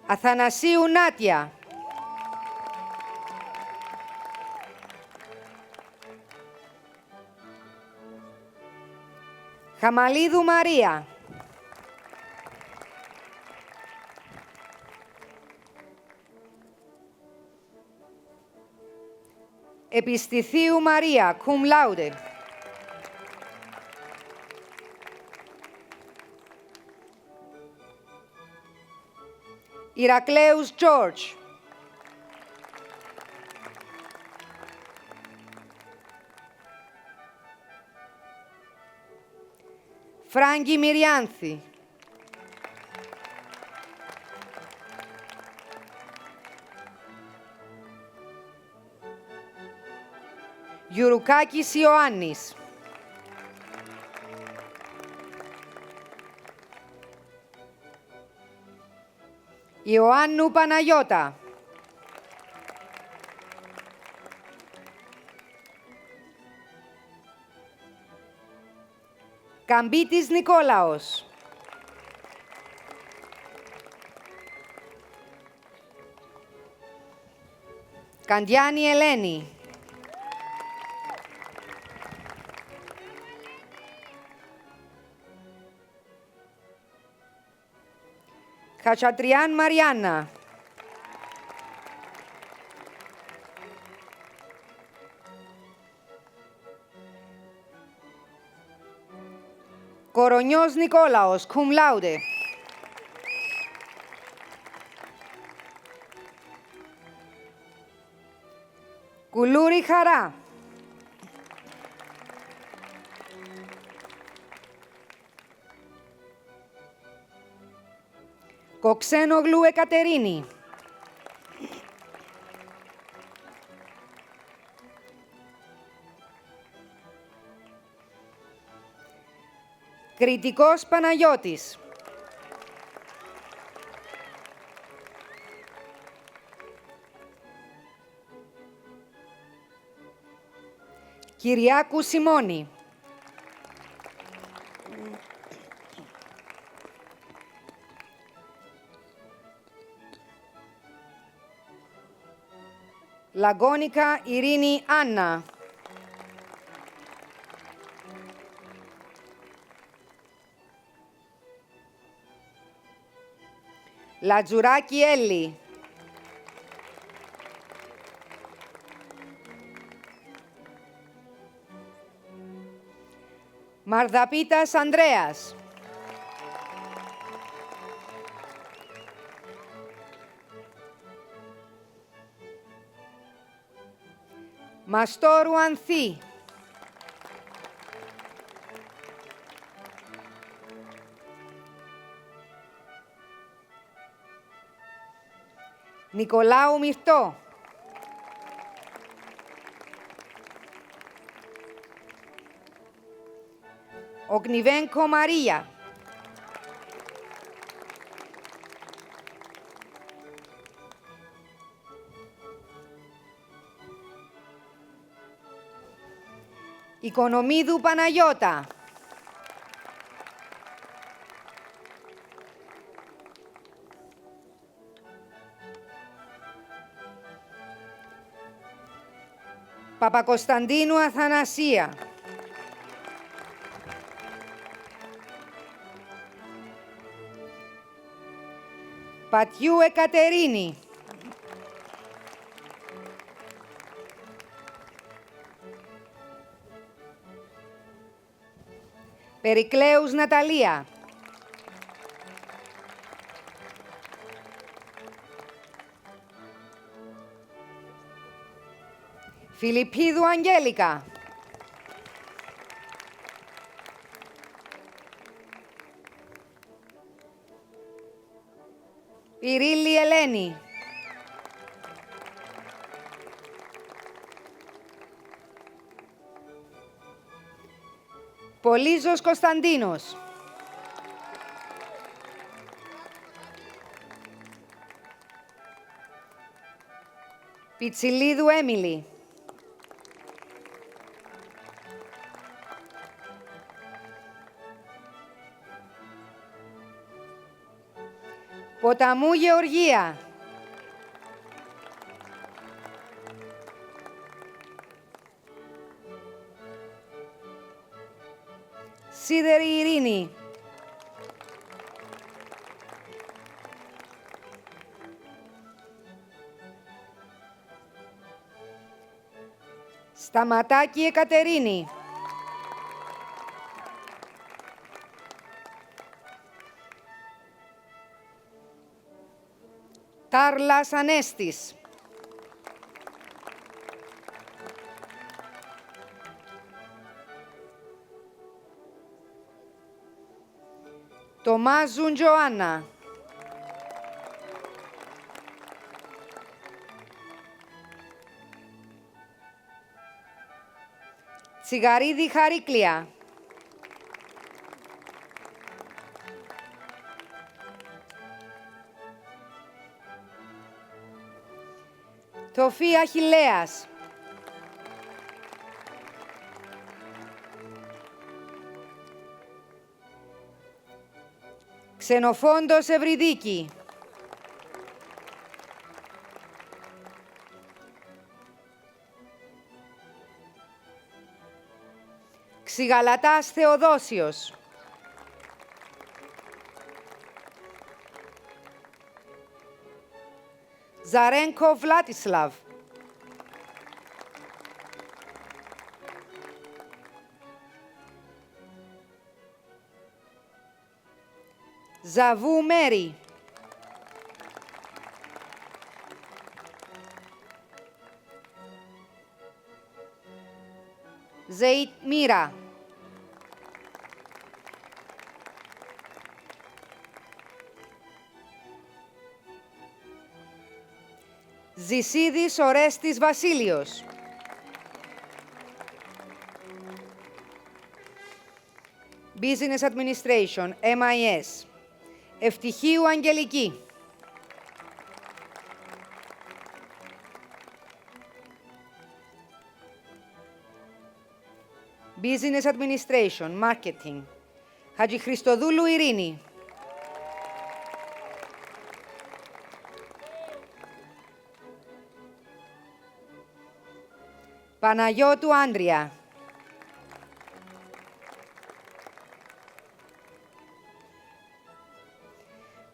Αθανασίου Νάτια. Χαμαλίδου Μαρία. Επιστηθίου Μαρία, cum laude. Ηρακλέους George. Φράγκη Μυριάνθη. Γιουρουκάκης Ιωάννης. Ιωάννου Παναγιώτα. Καμπίτης Νικόλαος. Καντιάνη Ελένη. Χατσατριάν Μαριάννα. Κορονιός Νικόλαος, cum laude. Κουλούρη Χαρά. Κοξένογλου Εκατερίνη. Κρητικός Παναγιώτης. Κυριάκου Σιμώνη. Λαγκώνικα Ειρήνη Άννα. Λατζουράκη Έλλη. Μαρδαπίτας Ανδρέας. Μαστόρου Ανθή. Νικολάου Μυρτώ. Ογνιβένκο Μαρία. Οικονομίδου Παναγιώτα. Παπακοσταντίνου Αθανασία. Πατιού Εκατερίνη. Περικλέους Ναταλία. Φιλιππίδου Αγγέλικα. Πυρίλη Ελένη. Πολύζος Κωνσταντίνος. Πιτσιλίδου Έμιλη. Ποταμού Γεωργία. Σίδερη Ειρήνη. Σταματάκη Εκατερίνη. Τάρλας Ανέστης. Τομάζουν Τζοάννα. Τσιγαρίδη Χαρίκλια. Τοφή Αχιλλέας. Ξενοφόντος Ευρυδίκη. Ξηγαλατάς Θεοδόσιος. Ζαρένκο Βλάτισλαβ. Ζαβού Μέρη. Ζεϊτ Μύρα. Ζησίδης Ορέστης Βασίλειος. Business Administration, MIS. Ευτυχίου Αγγελική. Business Administration, Marketing. Χατζηχριστοδούλου Ειρήνη. Παναγιώτου Άντρια.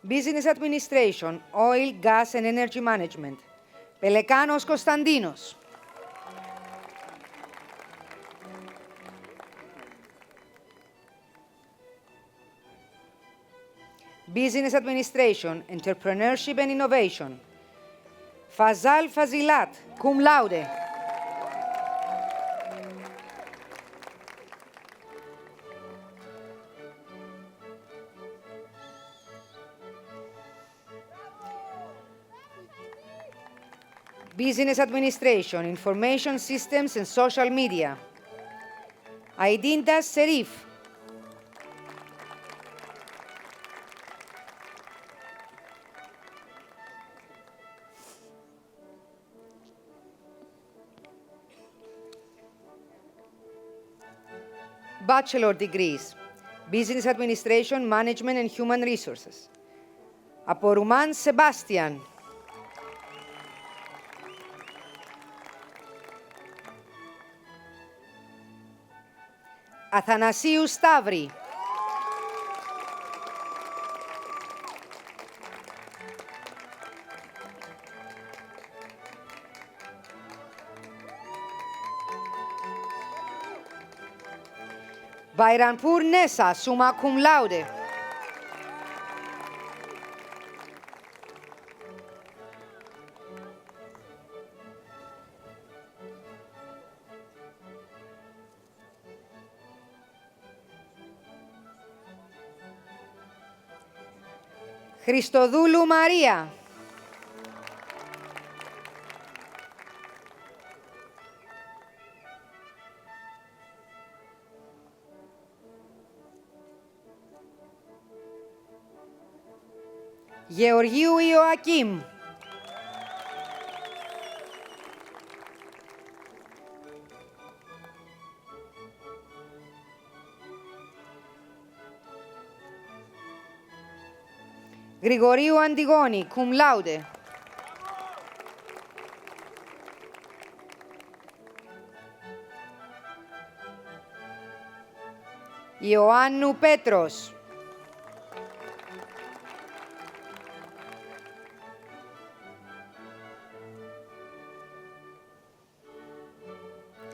Business Administration, Oil, Gas and Energy Management. Πελεκάνος Κωνσταντίνος. Business Administration, Entrepreneurship and Innovation. Φαζάλ Φαζιλάτ, cum laude. Business Administration, Information Systems and Social Media. Aidintas Serif. Bachelor degrees. Business Administration, Management and Human Resources. Απορουμάν Σεμπάστιαν. Αθανασίου Σταύρη. Βαϊρανπούρ Νέσα, summa cum laude. Χριστοδούλου Μαρία. Γεωργίου Ιωακίμ. Γρηγορίου Αντιγόνη, cum laude. Ιωάννου Πέτρος.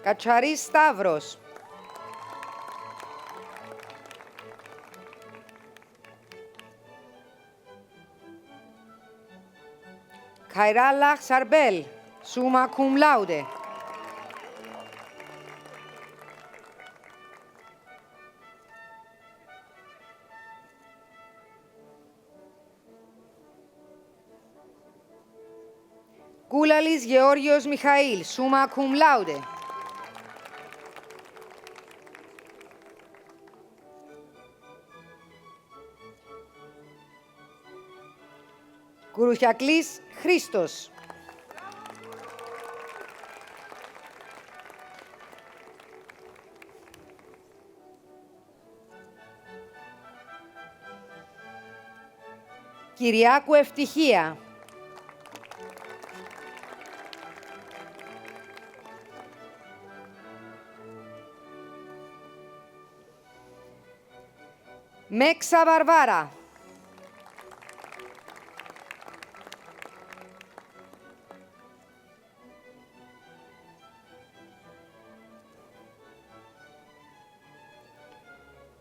Κατσαρής Σταύρος. Καϊράλαχ Σαρμπέλ, summa cum laude. Κούλαλης Γεώργιος Μιχαήλ, summa cum laude. Κουρουχιακλής Χρήστος. Κυριάκου Ευτυχία. Μέξα Βαρβάρα.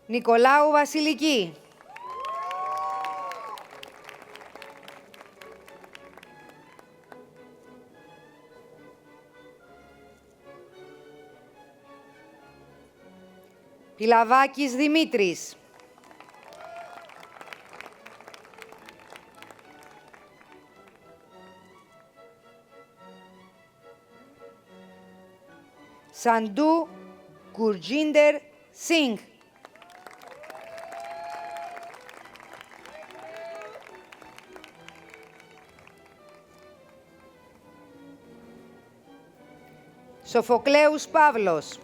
Νικολάου Βασιλική. Πιλαβάκης Δημήτρης. Σαντού Γκουρτζίντερ Σινγκ. Σοφοκλέους Παύλος.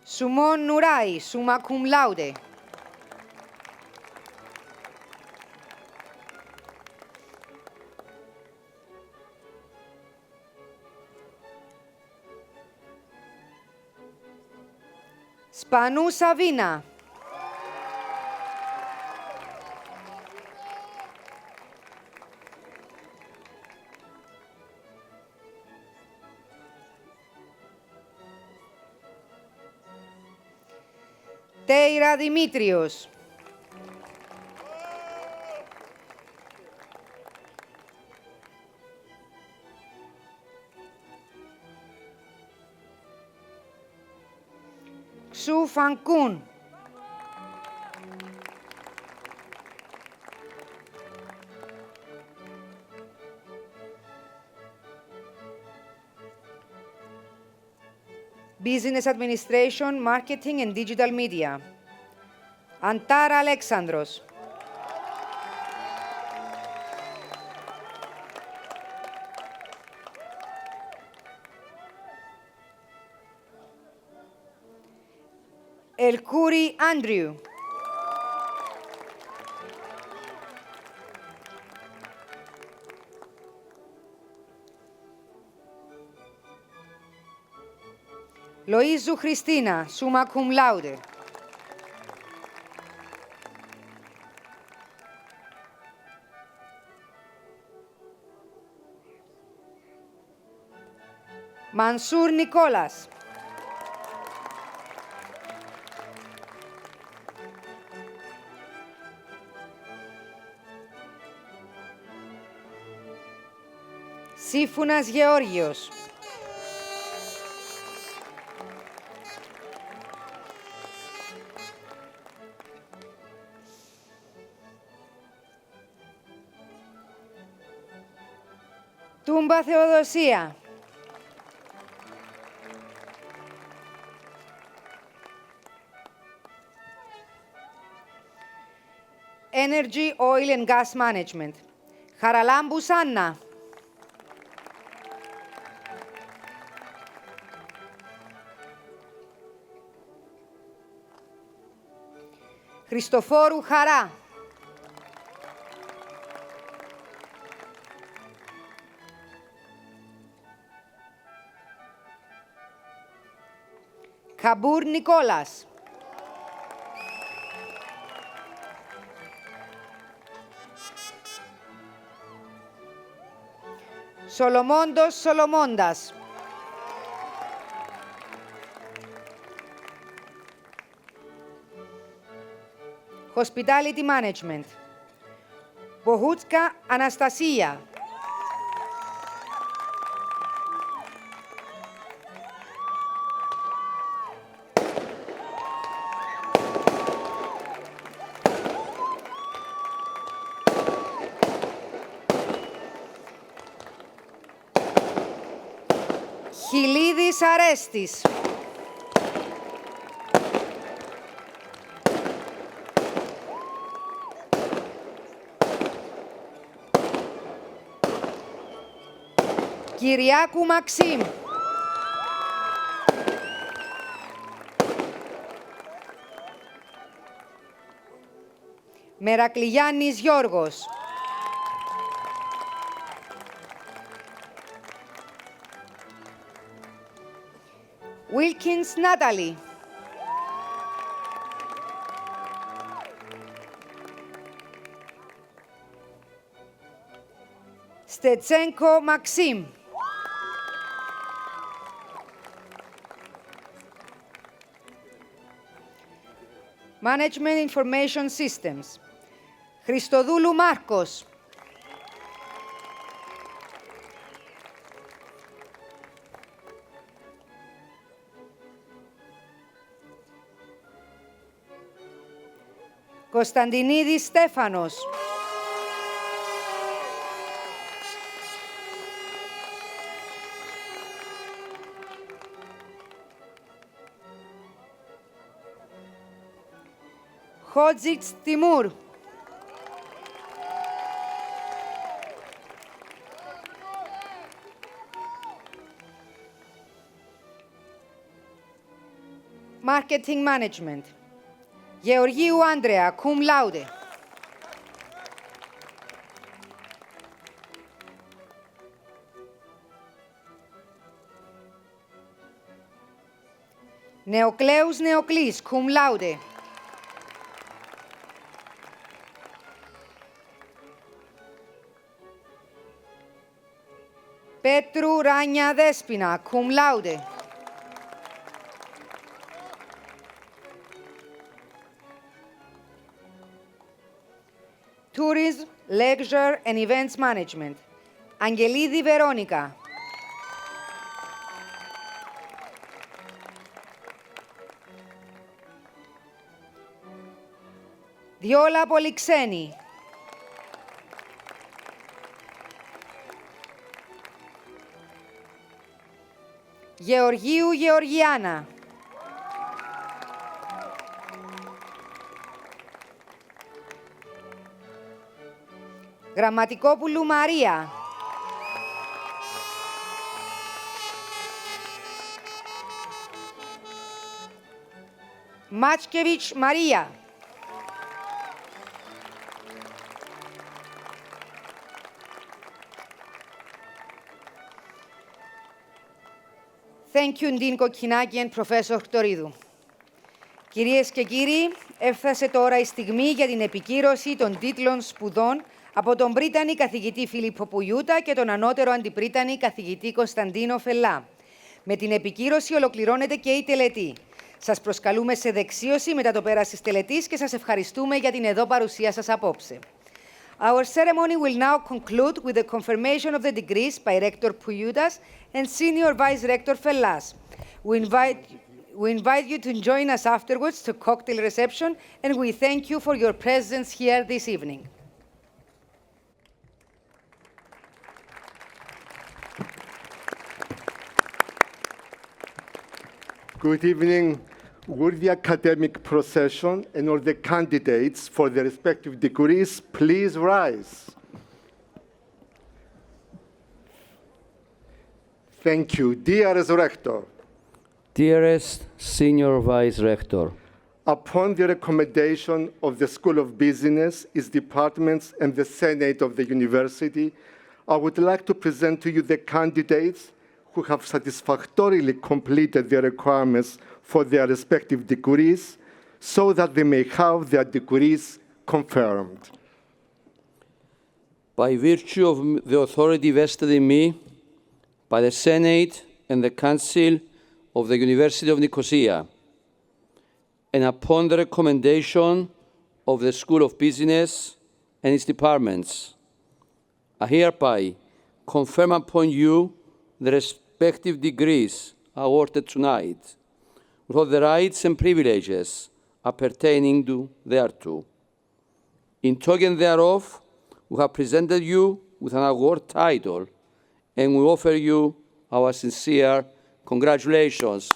Σουμών Νουράη, summa cum laude. Σπανού Σαβίνα. Τέιρα Δημήτριος. Ξου Φανκούν. Business Administration, Marketing and Digital Media. Antara Alexandros. Elkuri Andrew. Λοΐζου Χριστίνα, summa cum laude. Μανσούρ Νικόλας. Σύφουνας Γεώργιος. Τούμπα Θεοδοσία. Energy, Oil and Gas Management. Χαραλάμπου Σάννα. Χριστοφόρου Χαρά. Καμπούρ Νικόλας. Σολομόντος Σολομώντας. Hospitality Management. Μποχούτσκα Αναστασία. Χιλίδης Αρέστης. Κυριάκου Μαξίμ. Μερακλιγιάννης Γιώργος. Wilkins Νάταλη. Στετσένκο Μαξίμ. Management Information Systems. Χριστοδούλου Μάρκος. Κωνσταντινίδης Στέφανος. Χότζιτς Τιμούρ. Marketing Management. Γεωργίου Άντρεα, cum laude. Νεοκλέους Νεοκλής, cum laude. Πέτρου Ράνια Δέσποινα, cum laude. Tourism, Leisure and Events Management. Αγγελίδη Βερόνικα. Διόλα Πολυξένη. Γεωργίου Γεωργιάνα. Γραμματικόπουλου Μαρία. Μάτσκεβιτς Μαρία. Thank you, Dean Κοκκινάκη and Professor Χτωρίδου. Κυρίες και κύριοι, έφτασε τώρα η στιγμή για την επικύρωση των τίτλων σπουδών από τον πρίτανη καθηγητή Φίλιππο Πουγιούτα και τον ανώτερο αντιπρίτανη καθηγητή Κωνσταντίνο Φελά. Με την επικύρωση ολοκληρώνεται και η τελετή. Σας προσκαλούμε σε δεξίωση μετά το πέρας της τελετής και σας ευχαριστούμε για την εδώ παρουσία σας απόψε. Our ceremony will now conclude with the confirmation of the degrees by Rector Pouyoutas and Senior Vice Rector Fellas. We invite you to join us afterwards to cocktail reception, and we thank you for your presence here this evening. Good evening. Will the academic procession and all the candidates for their respective degrees please rise? Thank you. Dearest Rector. Dearest Senior Vice Rector. Upon the recommendation of the School of Business, its departments, and the Senate of the University, I would like to present to you the candidates who have satisfactorily completed the requirements for their respective degrees so that they may have their degrees confirmed. By virtue of the authority vested in me by the Senate and the Council of the University of Nicosia, and upon the recommendation of the School of Business and its departments, I hereby confirm upon you the respective degrees awarded tonight, with all the rights and privileges appertaining to thereto. In token thereof, we have presented you with an award title, and we offer you our sincere congratulations.